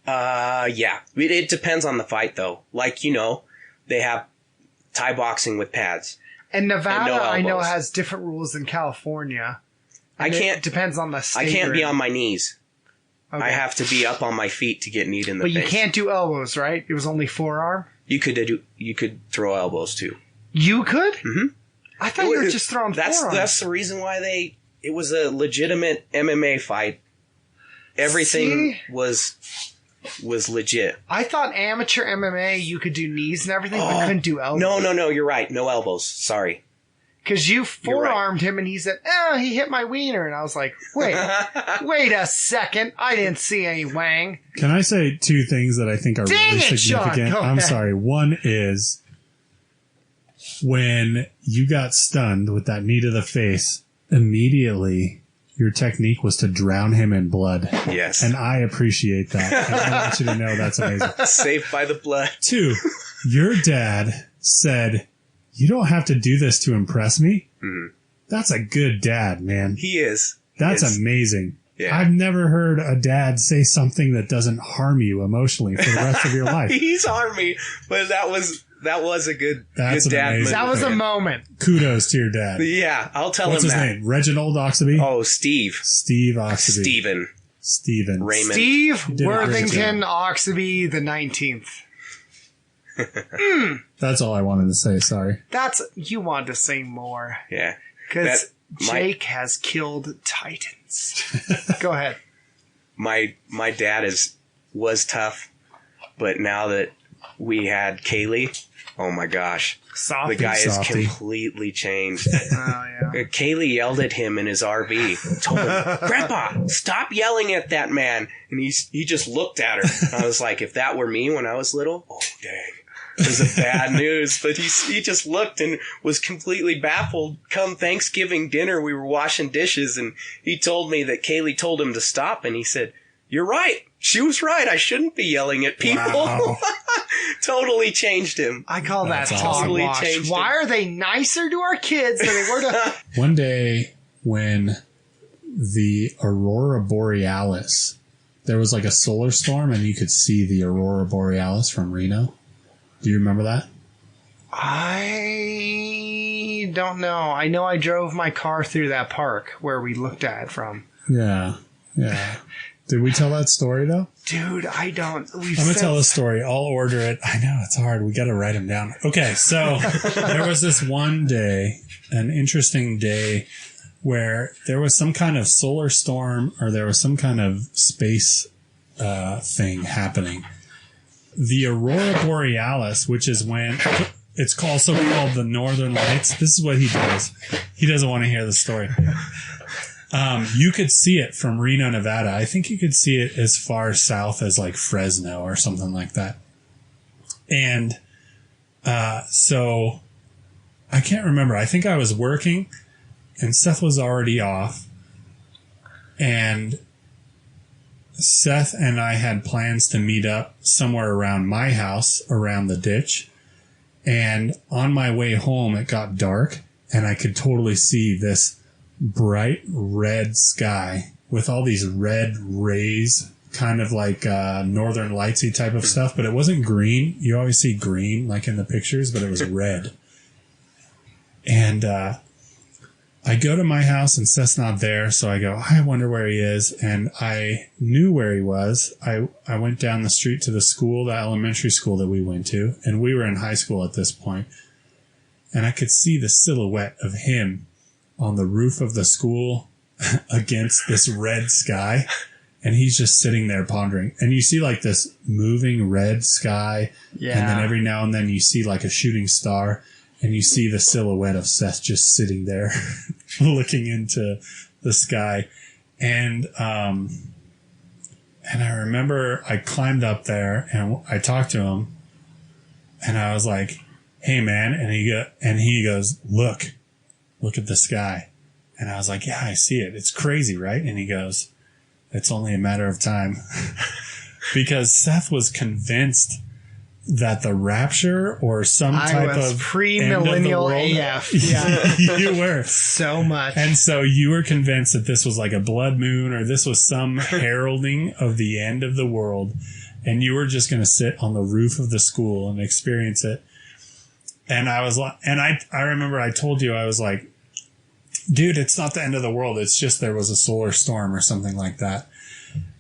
Yeah. It depends on the fight, though. Like, they have Thai boxing with pads. And Nevada, I know, has different rules than California. It depends on the state. I can't be on my knees. Okay. I have to be up on my feet to get kneed in the face. But you can't do elbows, right? It was only forearm? You could throw elbows too. You could? Mm-hmm. I thought you were just throwing forearms. That's the reason why it was a legitimate MMA fight. Everything was legit. I thought amateur MMA you could do knees and everything, but couldn't do elbows. No, you're right. No elbows. Sorry. Because you forearmed him and he said, he hit my wiener. And I was like, wait a second. I didn't see any wang. Can I say two things that I think are really significant? I'm sorry. One is when you got stunned with that knee to the face, immediately your technique was to drown him in blood. Yes. And I appreciate that. And I want you to know that's amazing. Saved by the blood. 2, your dad said, you don't have to do this to impress me. Mm-hmm. That's a good dad, man. He is. That's amazing. Yeah. I've never heard a dad say something that doesn't harm you emotionally for the rest of your life. He's harmed me, but that was a good dad moment. That was a moment. Kudos to your dad. Yeah, I'll tell What's him his name? Reginald Oxaby? Oh, Steve. Steve Oxaby. Steven. Raymond. Steve Worthington Oxaby the 19th. That's all I wanted to say. Sorry. You wanted to say more. Yeah. Because Jake has killed Titans. Go ahead. My dad was tough, but now that we had Kaylee, oh my gosh. Softy. The guy is completely changed. Oh, yeah. Kaylee yelled at him in his RV. Told him, Grandpa, stop yelling at that man. And he just looked at her. I was like, if that were me when I was little, oh, dang. It was a bad news. But he just looked and was completely baffled. Come Thanksgiving dinner, we were washing dishes, and he told me that Kaylee told him to stop. And he said, you're right. She was right. I shouldn't be yelling at people. Wow. Totally changed him. I call that hogwash. Why are they nicer to our kids than they were to... One day when the Aurora Borealis, there was like a solar storm and you could see the Aurora Borealis from Reno. Do you remember that? I don't know. I know I drove my car through that park where we looked at it from. Yeah. Did we tell that story, though? Dude, I don't. I'm going to tell a story. I'll order it. I know, it's hard. We got to write them down. Okay, so there was this one day, an interesting day, where there was some kind of solar storm or there was some kind of space thing happening. The Aurora Borealis, which is when it's called the Northern Lights. This is what he does. He doesn't want to hear the story. You could see it from Reno, Nevada. I think you could see it as far south as like Fresno or something like that. And so I can't remember. I think I was working and Seth was already off. And Seth and I had plans to meet up somewhere around my house, around the ditch. And on my way home, it got dark and I could totally see this bright red sky with all these red rays, kind of like Northern Lightsy type of stuff, but it wasn't green. You always see green, like in the pictures, but it was red. And I go to my house and Seth's not there, so I go, I wonder where he is. And I knew where he was. I went down the street to the school, the elementary school that we went to, and we were in high school at this point. And I could see the silhouette of him on the roof of the school against this red sky. And he's just sitting there pondering. And you see like this moving red sky. Yeah. And then every now and then you see like a shooting star. And you see the silhouette of Seth just sitting there looking into the sky. And I remember I climbed up there and I talked to him. And I was like, hey, man. And he goes, look at the sky. And I was like, yeah, I see it. It's crazy, right? And he goes, it's only a matter of time. Because Seth was convinced that the rapture or some type of pre-millennial AF. Yeah, you were. So much. And so you were convinced that this was like a blood moon or this was some heralding of the end of the world. And you were just going to sit on the roof of the school and experience it. And I was like, and I remember I told you, I was like, dude, it's not the end of the world. It's just there was a solar storm or something like that.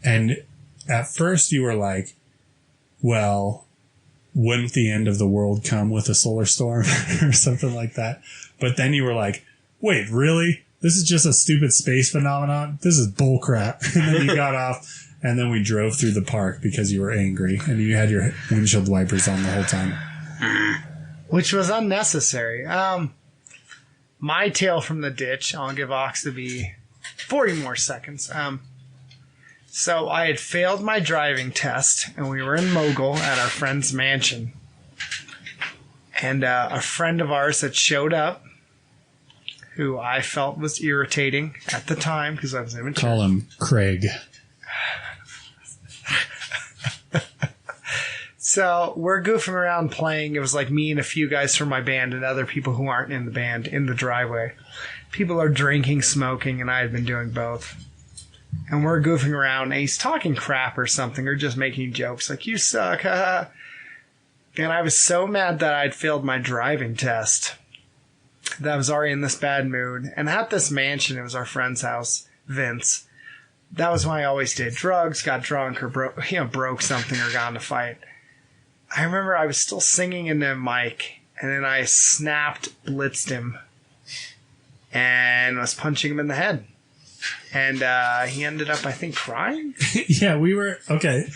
And at first you were like, well, wouldn't the end of the world come with a solar storm or something like that? But then you were like, wait, really? This is just a stupid space phenomenon? This is bullcrap. And then you got off and then we drove through the park because you were angry and you had your windshield wipers on the whole time. Which was unnecessary. My tale from the ditch, I'll give Oxaby 40 more seconds. So I had failed my driving test, and we were in Mogul at our friend's mansion. And a friend of ours had showed up, who I felt was irritating at the time because I was immature. Call him Craig. So we're goofing around playing. It was like me and a few guys from my band and other people who aren't in the band in the driveway. People are drinking, smoking, and I had been doing both. And we're goofing around, and he's talking crap or something, or just making jokes like, you suck, haha. And I was so mad that I'd failed my driving test that I was already in this bad mood. And at this mansion, it was our friend's house, Vince. That was when I always did drugs, got drunk, or broke something, or got in a fight. I remember I was still singing into the mic, and then I blitzed him, and was punching him in the head. And he ended up, I think, crying? Yeah, we were... Okay.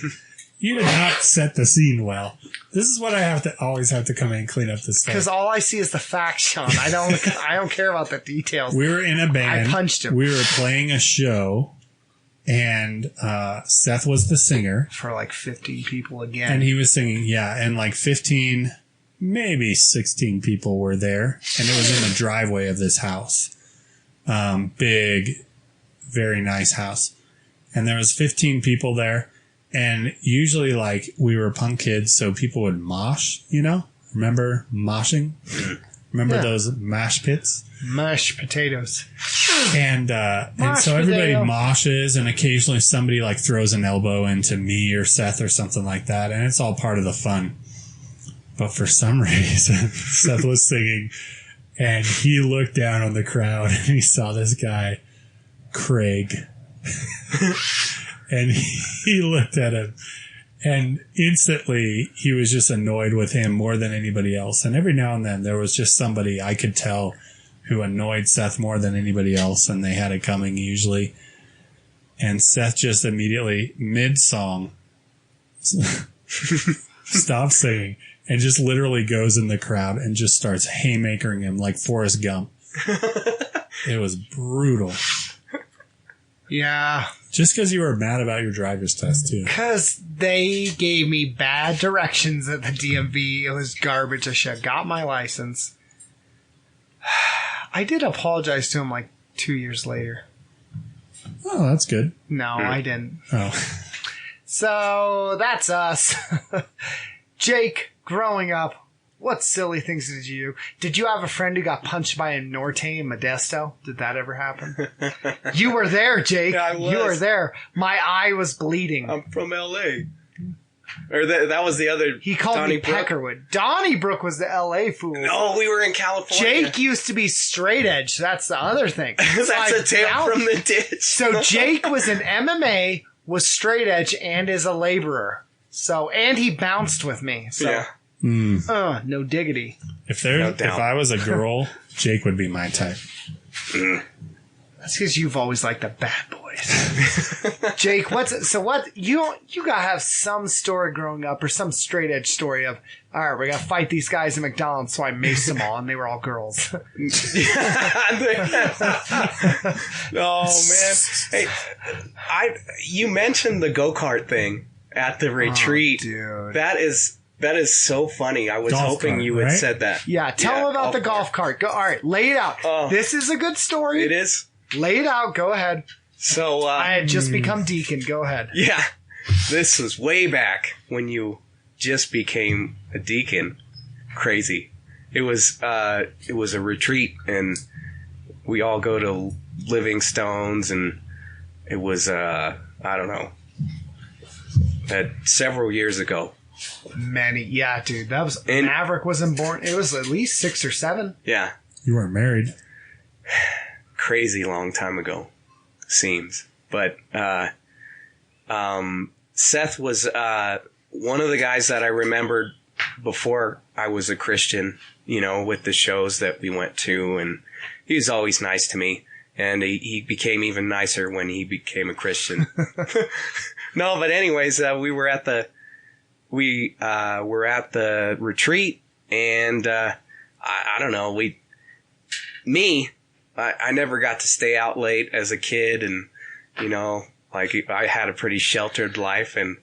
You did not set the scene well. This is what I always have to come in and clean up this stuff. Because all I see is the facts, Sean. I don't care about the details. We were in a band. I punched him. We were playing a show, and Seth was the singer. For like 15 people again. And he was singing, yeah, and like 15, maybe 16 people were there. And it was in the driveway of this house. Big, very nice house. And there was 15 people there. And usually, like, we were punk kids, so people would mosh, you know? Remember moshing? Remember those mash pits? Mashed potatoes. And so everybody moshes, and occasionally somebody, like, throws an elbow into me or Seth or something like that, and it's all part of the fun. But for some reason, Seth was singing, and he looked down on the crowd, and he saw this guy, Craig. And he looked at him, and instantly he was just annoyed with him more than anybody else. And every now and then there was just somebody I could tell who annoyed Seth more than anybody else, and they had it coming usually. And Seth just immediately, mid-song, stops singing and just literally goes in the crowd and just starts haymakering him like Forrest Gump. It was brutal. Yeah. Just because you were mad about your driver's test, too. Because they gave me bad directions at the DMV. It was garbage. I should have got my license. I did apologize to him like 2 years later. Oh, that's good. No, I didn't. Oh. So that's us. Jake, growing up, what silly things did you do? Did you have a friend who got punched by a Norte in Modesto? Did that ever happen? You were there, Jake. Yeah, I was. You were there. My eye was bleeding. I'm from L.A. Or that was the other. He called me Peckerwood. Donnybrook was the L.A. fool. No, we were in California. Jake used to be straight edge. That's the other thing. That's a tale from the ditch. So Jake was in MMA, was straight edge, and is a laborer. So, and he bounced with me. So, yeah. No diggity. If I was a girl, Jake would be my type. That's because you've always liked the bad boys. Jake, you gotta have some story growing up or some straight edge story of, all right, we gotta fight these guys at McDonald's, so I maced them all and they were all girls. Oh man. Hey, you mentioned the go-kart thing at the retreat. Oh, dude. That is so funny. I was hoping you had said that. Yeah, tell them about the golf cart. Go, all right, lay it out. This is a good story. It is. Lay it out. Go ahead. So I had just become deacon. Go ahead. Yeah, this was way back when you just became a deacon. Crazy. It was a retreat, and we all go to Livingstone's, and it was I don't know, several years ago. Yeah, dude. That was Maverick wasn't born. It was at least 6 or 7. Yeah. You weren't married. Crazy long time ago, seems. But Seth was one of the guys that I remembered before I was a Christian, with the shows that we went to, and he was always nice to me. And he became even nicer when he became a Christian. No, but anyways, we were at the retreat, and I don't know, I never got to stay out late as a kid, and I had a pretty sheltered life, and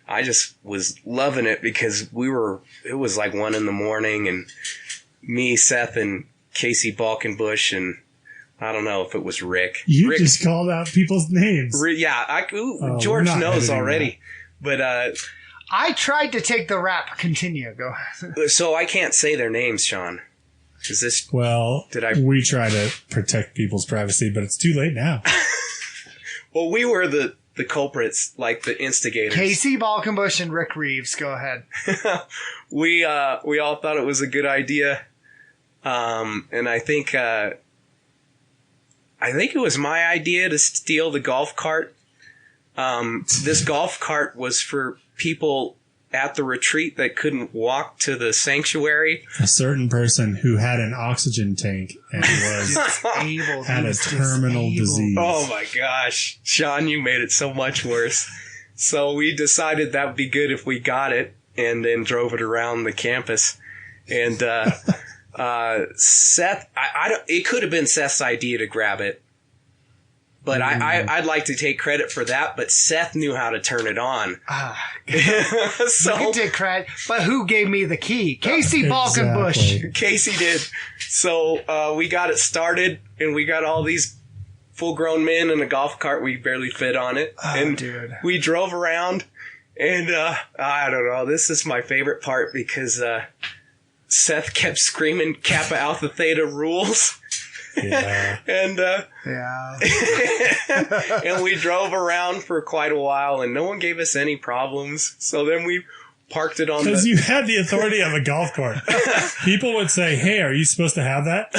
I just was loving it because it was like 1 a.m, and me, Seth, and Casey Balkenbush, and I don't know if it was Rick. Rick just called out people's names. Yeah, George knows already. But I tried to take the rap. Continue. Go ahead. So I can't say their names, Sean. Is this... Well, we try to protect people's privacy, but it's too late now. Well, we were the culprits, like the instigators. Casey Balkenbush and Rick Reeves. Go ahead. We all thought it was a good idea. And I think it was my idea to steal the golf cart. This golf cart was for people at the retreat that couldn't walk to the sanctuary. A certain person who had an oxygen tank and had a terminal disease. Oh my gosh. Sean, you made it so much worse. So we decided that would be good if we got it and then drove it around the campus. And Seth, it could have been Seth's idea to grab it. But I'd like to take credit for that, but Seth knew how to turn it on. So you can take credit, but who gave me the key? Casey Balkenbush. Casey did. So we got it started, and we got all these full-grown men in a golf cart. We barely fit on it. Dude. We drove around, and I don't know. This is my favorite part because Seth kept screaming Kappa Alpha Theta rules. Yeah. And and we drove around for quite a while, and no one gave us any problems. So then we parked it on because you had the authority of a golf cart. People would say, "Hey, are you supposed to have that?"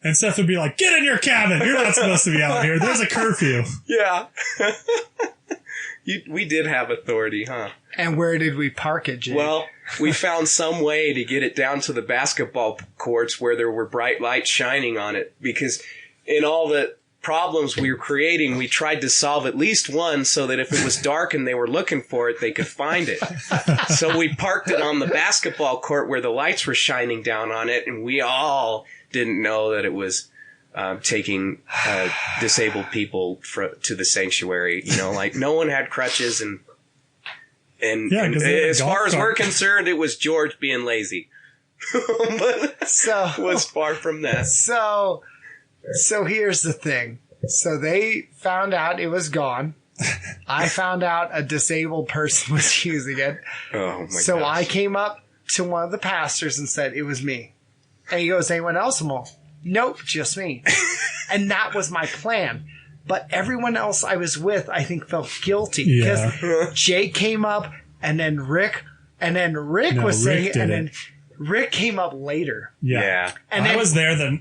And Seth would be like, "Get in your cabin. You're not supposed to be out here. There's a curfew." Yeah. We did have authority, huh? And where did we park it, Jake? Well, we found some way to get it down to the basketball courts where there were bright lights shining on it. Because in all the problems we were creating, we tried to solve at least one so that if it was dark and they were looking for it, they could find it. So we parked it on the basketball court where the lights were shining down on it, and we all didn't know that it was taking disabled people to the sanctuary. Like no one had crutches, and as far as we're concerned, it was George being lazy. But was far from that. So So here's the thing. So they found out it was gone. I found out a disabled person was using it. Oh my So gosh. I came up to one of the pastors and said, it was me. And he goes, anyone else? I'm all, nope, just me. And that was my plan. But everyone else I was with, I think, felt guilty. Because Jake came up, and then Rick was saying it, and then Rick came up later. Yeah. And I was there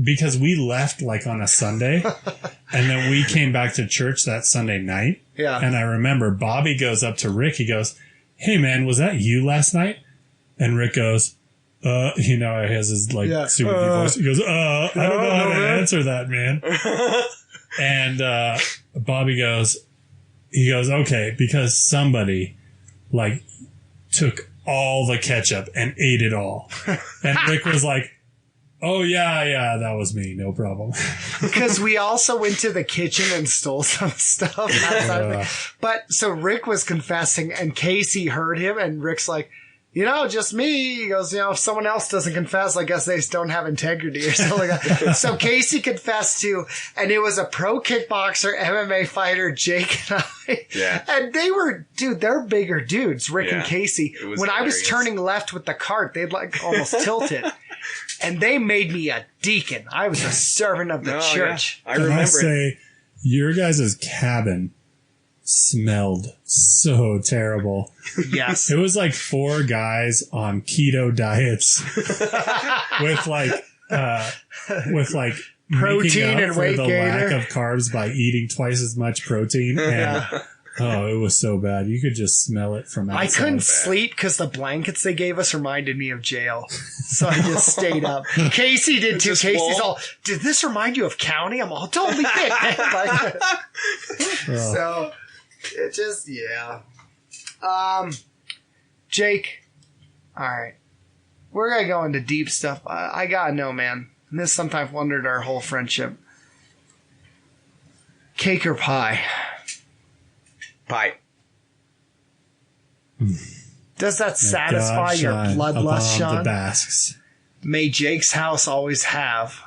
because we left like on a Sunday, and then we came back to church that Sunday night. Yeah. And I remember Bobby goes up to Rick. He goes, "Hey man, was that you last night?" And Rick goes, he has his like super deep voice. He goes, I don't know how to answer that, man. And Bobby goes, okay, because somebody like took all the ketchup and ate it all. And Rick was like, oh yeah, that was me, no problem. Because we also went to the kitchen and stole some stuff outside of it. But so Rick was confessing, and Casey heard him, and Rick's like, just me. He goes, if someone else doesn't confess, I guess they just don't have integrity or something like that. So Casey confessed too, and it was a pro kickboxer, MMA fighter, Jake and I. Yeah. And they were, they're bigger dudes, Rick and Casey. When I was turning left with the cart, they'd like almost tilted. And they made me a deacon. I was a servant of the church. Yeah. I remember. I say, your guys' cabin smelled so terrible. Yes. It was like 4 guys on keto diets with protein and weight the gainer. lack of carbs by eating twice as much protein. And it was so bad. You could just smell it from outside. I couldn't sleep because the blankets they gave us reminded me of jail. So I just stayed up. Casey did too. Casey's all, did this remind you of county? I'm all, don't leave it. So it just, Jake, all right. We're going to go into deep stuff. I got to know, man. And this sometimes wondered our whole friendship. Cake or pie? Pie. Does that satisfy your bloodlust, Sean? The Basques. May Jake's house always have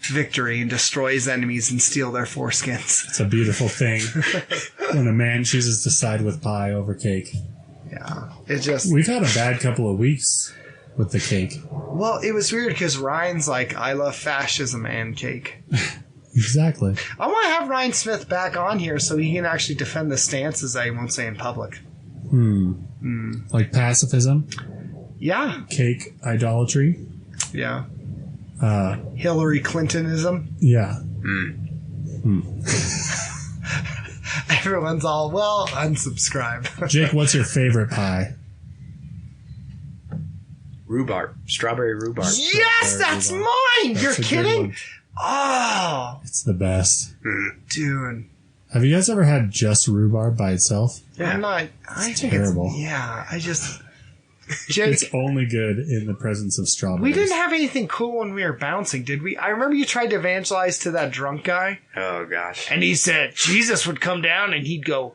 victory and destroy his enemies and steal their foreskins. It's a beautiful thing when a man chooses to side with pie over cake. Yeah. It just... We've had a bad couple of weeks with the cake. Well, it was weird because Ryan's like, I love fascism and cake. Exactly. I want to have Ryan Smith back on here so he can actually defend the stances that he won't say in public. Like pacifism? Yeah. Cake idolatry? Yeah. Hillary Clintonism? Yeah. Everyone's all, well, unsubscribe. Jake, what's your favorite pie? Rhubarb. Strawberry rhubarb. Yes, that's mine! You're kidding? Oh. It's the best. Dude. Have you guys ever had just rhubarb by itself? Yeah. I think terrible. Jake, it's only good in the presence of strawberries. we didn't have anything cool when we were bouncing, did we? I remember you tried to evangelize to that drunk guy. Oh, gosh. And he said Jesus would come down and he'd go,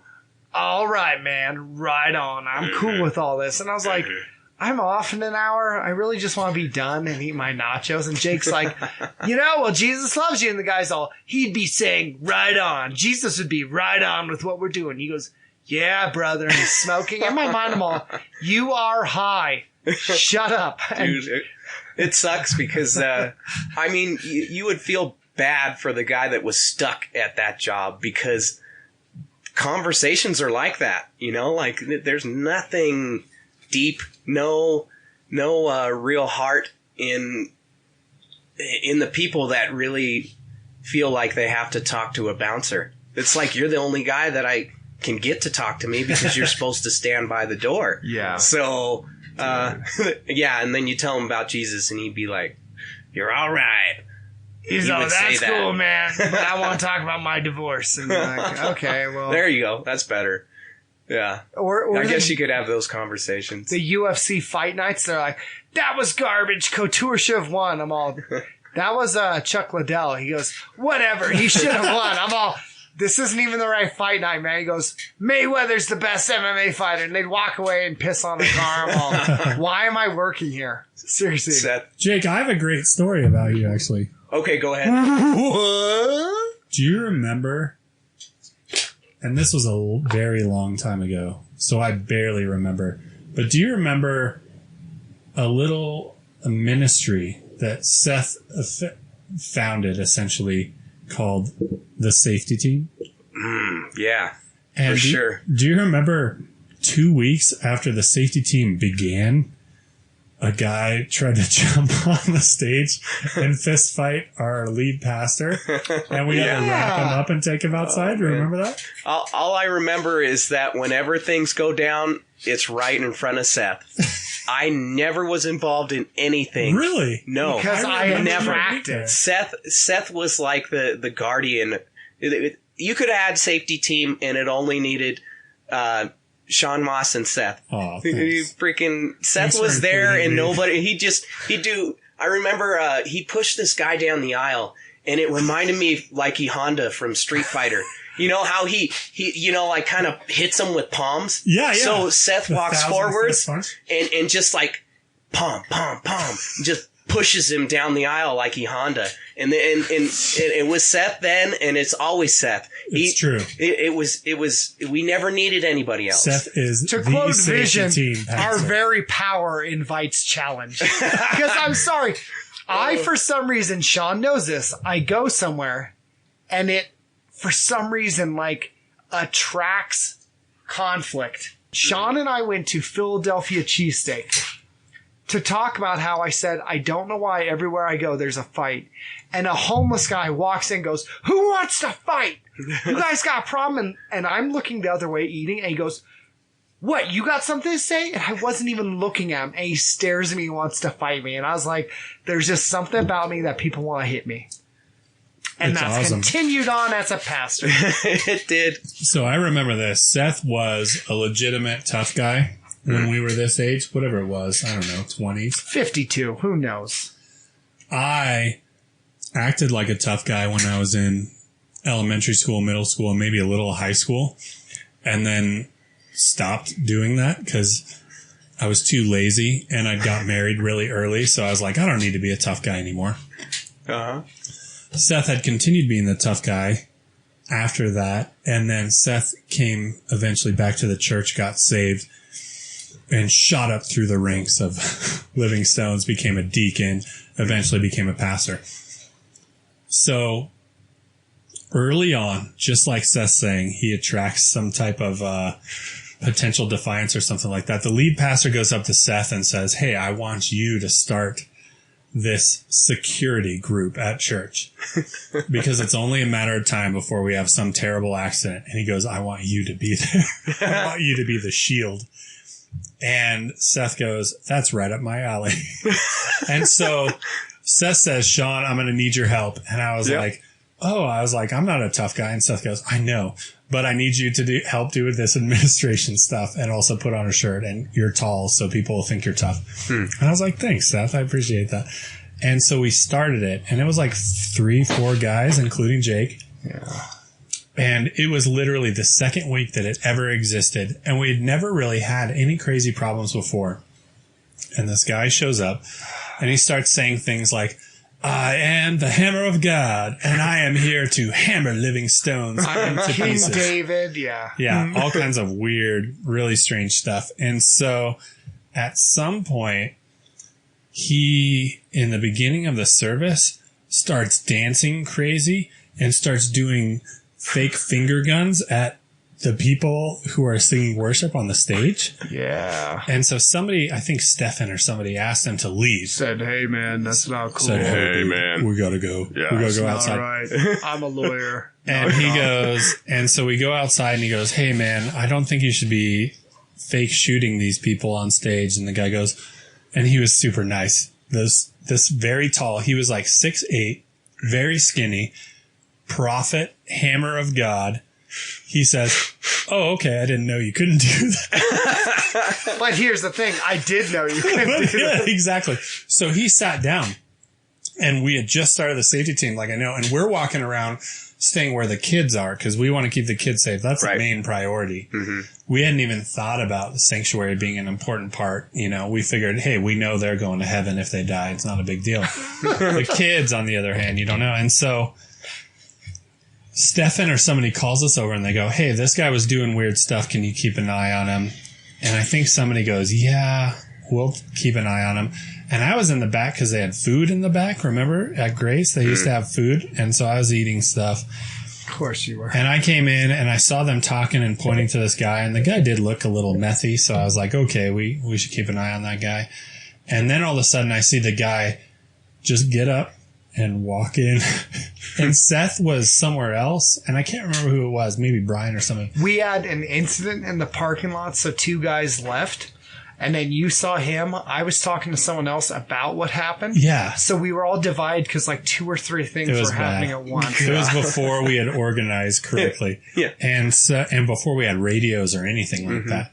all right, man, right on. I'm cool with all this. And I was like, I'm off in an hour. I really just want to be done and eat my nachos. And Jake's like, well, Jesus loves you. And the guy's all, he'd be saying, right on. Jesus would be right on with what we're doing. He goes, yeah, brother. And he's smoking. In my mind, I'm all, you are high. Shut up. Dude, it sucks because, you would feel bad for the guy that was stuck at that job because conversations are like that, like there's nothing deep, no real heart in the people that really feel like they have to talk to a bouncer. It's like you're the only guy that I can get to talk to me because you're supposed to stand by the door. Yeah. So, and then you tell him about Jesus and he'd be like, you're all right. He's all, that's cool, man, but I want to talk about my divorce. And you're like, okay, well. There you go. That's better. Yeah. Or I guess you could have those conversations. The UFC fight nights, they're like, that was garbage. Couture should have won. I'm all, that was Chuck Liddell. He goes, whatever. He should have won. I'm all, this isn't even the right fight night, man. He goes, Mayweather's the best MMA fighter. And they'd walk away and piss on the car. I'm all, why am I working here? Seriously. Seth. Jake, I have a great story about you, actually. Okay, go ahead. What? Do you remember? And this was a very long time ago, so I barely remember. But do you remember a ministry that Seth founded, essentially, called the Safety Team? Yeah, and for sure. Do you remember 2 weeks after the Safety Team began, a guy tried to jump on the stage and fist fight our lead pastor, and we had to wrap him up and take him outside? Remember that? All I remember is that whenever things go down, it's right in front of Seth. I never was involved in anything. Really? No. Because I never. practiced. Seth was like the guardian. You could add Safety Team, and it only needed Sean Moss and Seth. Oh, Seth was there, and nobody. I remember he pushed this guy down the aisle, and it reminded me of like Honda from Street Fighter. You know how he like kind of hits him with palms? Yeah. So Seth walks forwards punch. and just like palm, just pushes him down the aisle like Honda. And it was Seth then, and it's always Seth. It's true. It was, we never needed anybody else. Seth is to the quote Safety Vision, Team our pastor. very power invites challenge. Because I'm sorry, for some reason, Sean knows this, I go somewhere, and it, for some reason, like, attracts conflict. Sean and I went to Philadelphia Cheesesteak to talk about how I said, I don't know why everywhere I go there's a fight. And a homeless guy walks in and goes, who wants to fight? You guys got a problem? And I'm looking the other way eating, and he goes, what, you got something to say? And I wasn't even looking at him, and he stares at me and wants to fight me. And I was like, there's just something about me that people want to hit me. And It's that's awesome. Continued on as a pastor. It did. So I remember this. Seth was a legitimate tough guy when we were this age, whatever it was. I don't know, 20s. 52. Who knows? I acted like a tough guy when I was in elementary school, middle school, and maybe a little high school. And then stopped doing that because I was too lazy and I got married really early. So I was like, I don't need to be a tough guy anymore. Uh-huh. Seth had continued being the tough guy after that. And then Seth came eventually back to the church, got saved, and shot up through the ranks of Living Stones, became a deacon, eventually became a pastor. So early on, just like Seth's saying, he attracts some type of potential defiance or something like that. The lead pastor goes up to Seth and says, hey, I want you to start this security group at church because it's only a matter of time before we have some terrible accident. And he goes, I want you to be there. I want you to be the shield. And Seth goes, that's right up my alley. And so Seth says, Sean, I'm going to need your help. And I was like, I'm not a tough guy. And Seth goes, I know, but I need you to help do this administration stuff and also put on a shirt, and you're tall, so people will think you're tough. And I was like, thanks, Seth. I appreciate that. And so we started it, and it was like 3-4 guys, including Jake. Yeah. And it was literally the second week that it ever existed. And we had never really had any crazy problems before. And this guy shows up and he starts saying things like, I am the hammer of God, and I am here to hammer living stones into King pieces. David, yeah. Yeah, all kinds of weird, really strange stuff. And so at some point, he, in the beginning of the service, starts dancing crazy and starts doing fake finger guns at the people who are singing worship on the stage. Yeah. And so somebody, I think Stefan or somebody, asked him to leave. Said, hey, man, that's not cool. Said, Hey, dude, man. we gotta go. Yeah, we gotta That's go not outside. right. I'm a lawyer. And he goes, and so we go outside and he goes, hey, man, I don't think you should be fake shooting these people on stage. And the guy goes, and he was super nice. This very tall, he was like 6'8", very skinny, prophet, hammer of God. He says, oh, okay, I didn't know you couldn't do that. But here's the thing. I did know you couldn't do Yeah, that. exactly. So he sat down, and we had just started the safety team, like I know, and we're walking around staying where the kids are because we want to keep the kids safe. That's the main priority. Mm-hmm. We hadn't even thought about the sanctuary being an important part. You know, we figured, hey, we know they're going to heaven if they die. It's not a big deal. The kids, on the other hand, you don't know. And so Stefan or somebody calls us over and they go, hey, this guy was doing weird stuff. Can you keep an eye on him? And I think somebody goes, yeah, we'll keep an eye on him. And I was in the back because they had food in the back. Remember at Grace, they used to have food. And so I was eating stuff. Of course you were. And I came in and I saw them talking and pointing to this guy. And the guy did look a little methy. So I was like, okay, we should keep an eye on that guy. And then all of a sudden I see the guy just get up and walk in. And Seth was somewhere else. And I can't remember who it was. Maybe Brian or something. We had an incident in the parking lot. So 2 guys left. And then you saw him. I was talking to someone else about what happened. Yeah. So we were all divided because like 2 or 3 things were happening at once. It was before we had organized correctly. Yeah. And before we had radios or anything like that.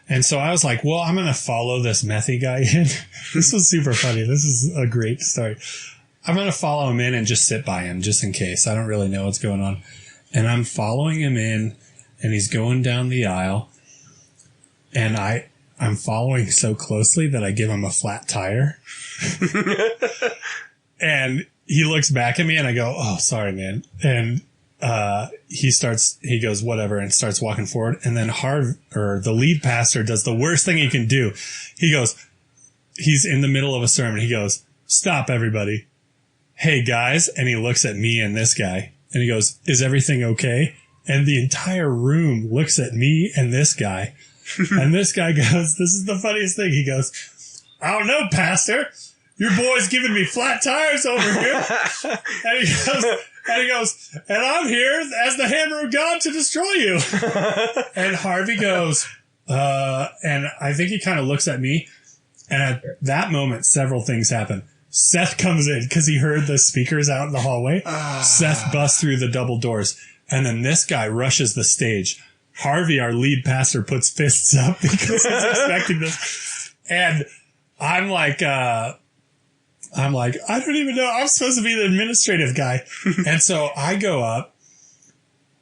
And so I was like, well, I'm going to follow this methy guy in. This was super funny. This is a great story. I'm going to follow him in and just sit by him just in case. I don't really know what's going on. And I'm following him in and he's going down the aisle. And I'm following so closely that I give him a flat tire. And he looks back at me and I go, oh, sorry, man. And he goes, whatever, and starts walking forward. And then the lead pastor does the worst thing he can do. He goes, he's in the middle of a sermon. He goes, stop, everybody. Hey, guys. And he looks at me and this guy and he goes, is everything okay? And the entire room looks at me and this guy. And this guy goes, this is the funniest thing. He goes, I don't know, Pastor. Your boy's giving me flat tires over here. And he goes, and I'm here as the hammer of God to destroy you. And Harvey goes, and I think he kind of looks at me. And at that moment, several things happen. Seth comes in because he heard the speakers out in the hallway. Seth busts through the double doors. And then this guy rushes the stage. Harvey, our lead pastor, puts fists up because he's expecting this. And I'm like, I don't even know. I'm supposed to be the administrative guy. And so I go up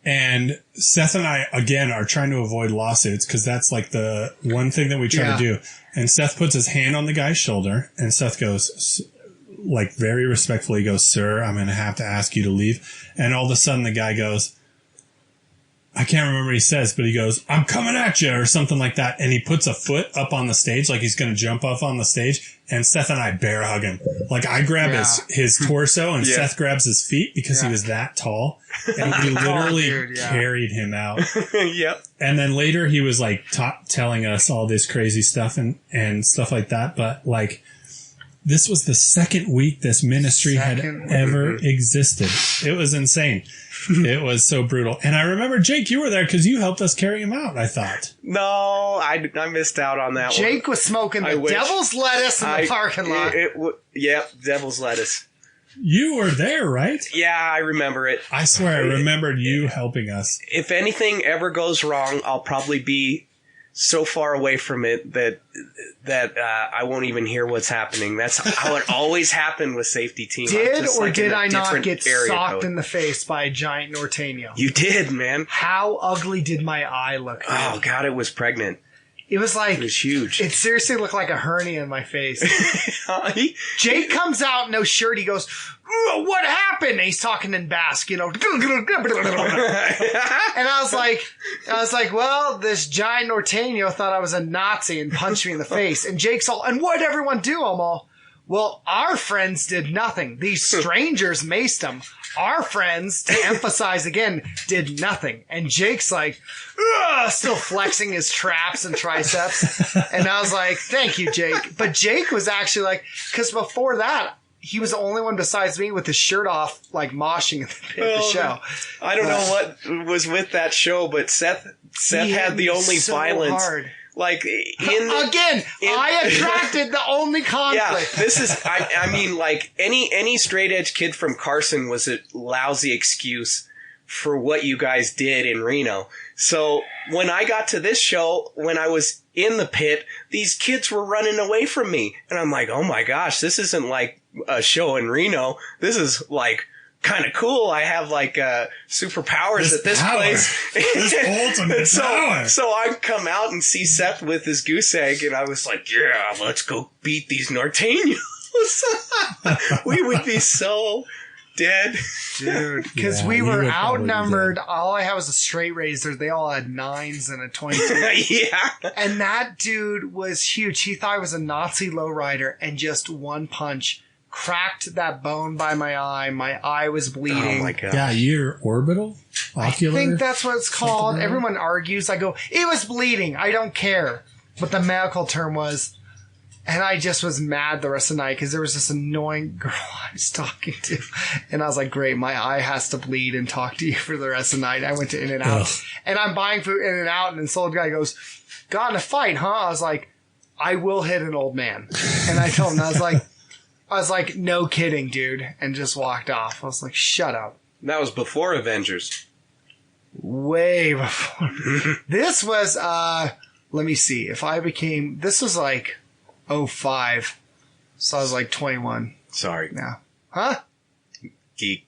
and Seth and I, again, are trying to avoid lawsuits because that's like the one thing that we try to do. And Seth puts his hand on the guy's shoulder and Seth goes, like very respectfully goes, sir, I'm going to have to ask you to leave. And all of a sudden the guy goes, I can't remember what he says, but he goes, I'm coming at you or something like that. And he puts a foot up on the stage like he's going to jump off on the stage. And Seth and I bear hug him. Like I grab his torso and Seth grabs his feet because he was that tall. And we literally carried him out. Yep. And then later he was like telling us all this crazy stuff and stuff like that. But like this was the second week this ministry had ever existed. It was insane. It was so brutal. And I remember, Jake, you were there because you helped us carry him out, I thought. No, I missed out on that Jake was smoking the devil's lettuce in the parking lot. Devil's lettuce. You were there, right? Yeah, I remember it. I swear I remembered you helping us. If anything ever goes wrong, I'll probably be so far away from it that I won't even hear what's happening. That's how it always happened with safety team. Did I not get socked in the face by a giant Norteño? You did, man. How ugly did my eye look? Oh, God, it was pregnant. It was like... It was huge. It seriously looked like a hernia in my face. Jake comes out, no shirt. He goes, what happened? And he's talking in Basque, you know. And I was like, well, this giant Norteño thought I was a Nazi and punched me in the face. And Jake's all, and what'd everyone do? I'm all, well, our friends did nothing. These strangers maced them. Our friends, to emphasize again, did nothing. And Jake's like, still flexing his traps and triceps. And I was like, thank you, Jake. But Jake was actually like, because before that, he was the only one besides me with his shirt off, like moshing at the show. I don't know what was with that show, but Seth had the only violence. Hard. Like I attracted the only conflict. Yeah, this is. I mean, like any straight edge kid from Carson was a lousy excuse for what you guys did in Reno. So when I got to this show, when I was in the pit, these kids were running away from me, and I'm like, oh my gosh, this isn't like a show in Reno. This is like kind of cool. I have like superpowers at this place. This ultimate power. So I come out and see Seth with his goose egg, and I was like, yeah, let's go beat these Norteños. We would be so dead. Dude, because we were outnumbered. All I had was a straight razor. They all had 9s and a 22. Yeah. And that dude was huge. He thought I was a Nazi lowrider, and just one punch cracked that bone by my eye. My eye was bleeding. Oh my god. Yeah, you're orbital? Ocular? I think that's what it's called. Everyone argues. I go, it was bleeding. I don't care. But the medical term was... And I just was mad the rest of the night because there was this annoying girl I was talking to. And I was like, great, my eye has to bleed and talk to you for the rest of the night. I went to In-N-Out. And I'm buying food In-N-Out, and this old guy goes, got in a fight, huh? I was like, I will hit an old man. And I told him, I was like, no kidding, dude. And just walked off. I was like, shut up. That was before Avengers. Way before. This was, let me see. This was like... 05. So I was like 21. Sorry. Yeah. Huh? Geek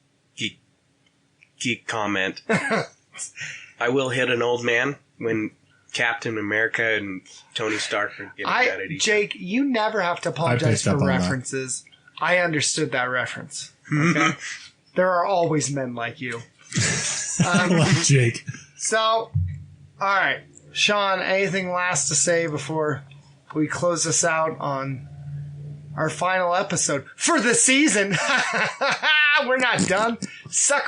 comment. I will hit an old man when Captain America and Tony Stark are getting mad at each other. Jake, you never have to apologize for references. I understood that reference. Okay? There are always men like you. I love Jake. So, all right. Sean, anything last to say before we close this out on our final episode for the season? We're not done.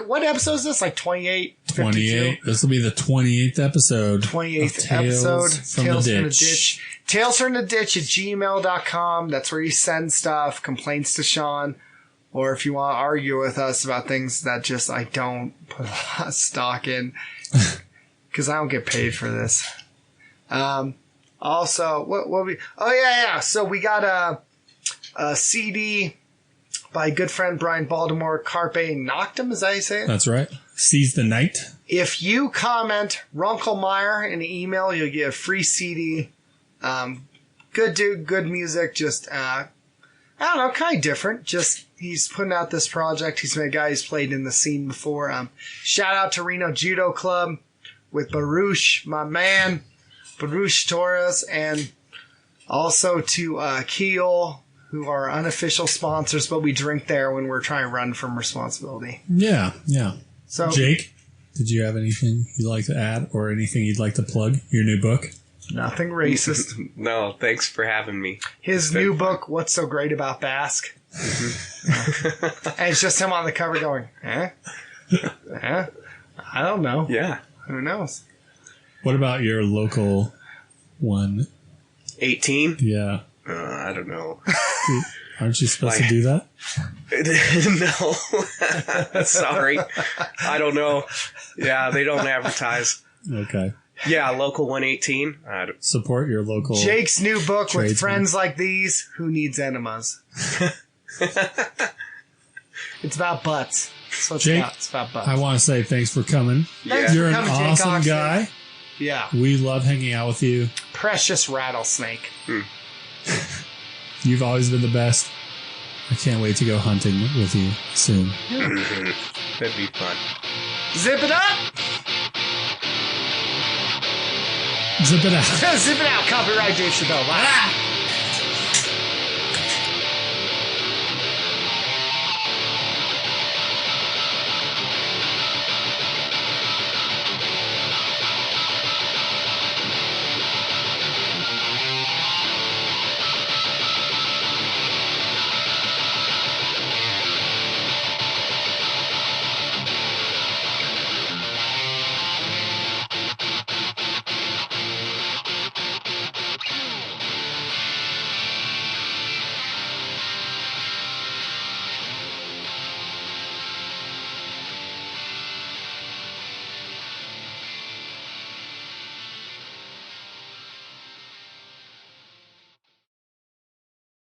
What episode is this? Like 28? 28. This will be the 28th episode. 28th episode. Tales from the Ditch. Tales from the Ditch at gmail.com. That's where you send stuff, complaints to Sean, or if you want to argue with us about things that just I don't put a lot of stock in because I don't get paid for this. Also, so we got a CD by good friend Brian Baltimore, Carpe Noctem, is that how you say it? That's right. Seize the Night. If you comment Runklemeyer in the email, you'll get a free CD. Good dude, good music, just, I don't know, kind of different. Just, he's putting out this project. He's a guy who's played in the scene before. Shout out to Reno Judo Club with Baruch, my man. Baruch Torres, and also to Keel, who are unofficial sponsors, but we drink there when we're trying to run from responsibility. Yeah. So, Jake, did you have anything you'd like to add or anything you'd like to plug? Your new book? Nothing racist. No, thanks for having me. His new book, What's So Great About Basque? And it's just him on the cover going, I don't know. Yeah. Who knows? What about your local one? 18? Yeah. I don't know. Aren't you supposed to do that? No. Sorry. I don't know. Yeah, they don't advertise. Okay. Yeah, local 118. Support your local. Jake's new book tradesman. with friends like these. Who needs enemas? It's about butts. That's what Jake, it's about butts. I want to say thanks for coming. Yeah. You're an Coming, Jake awesome Oxley. guy. Yeah. We love hanging out with you. Precious rattlesnake. You've always been the best. I can't wait to go hunting with you soon. That'd be fun. Zip it up! Zip it out. Zip it out. Copyright Dave Chappelle. Bye.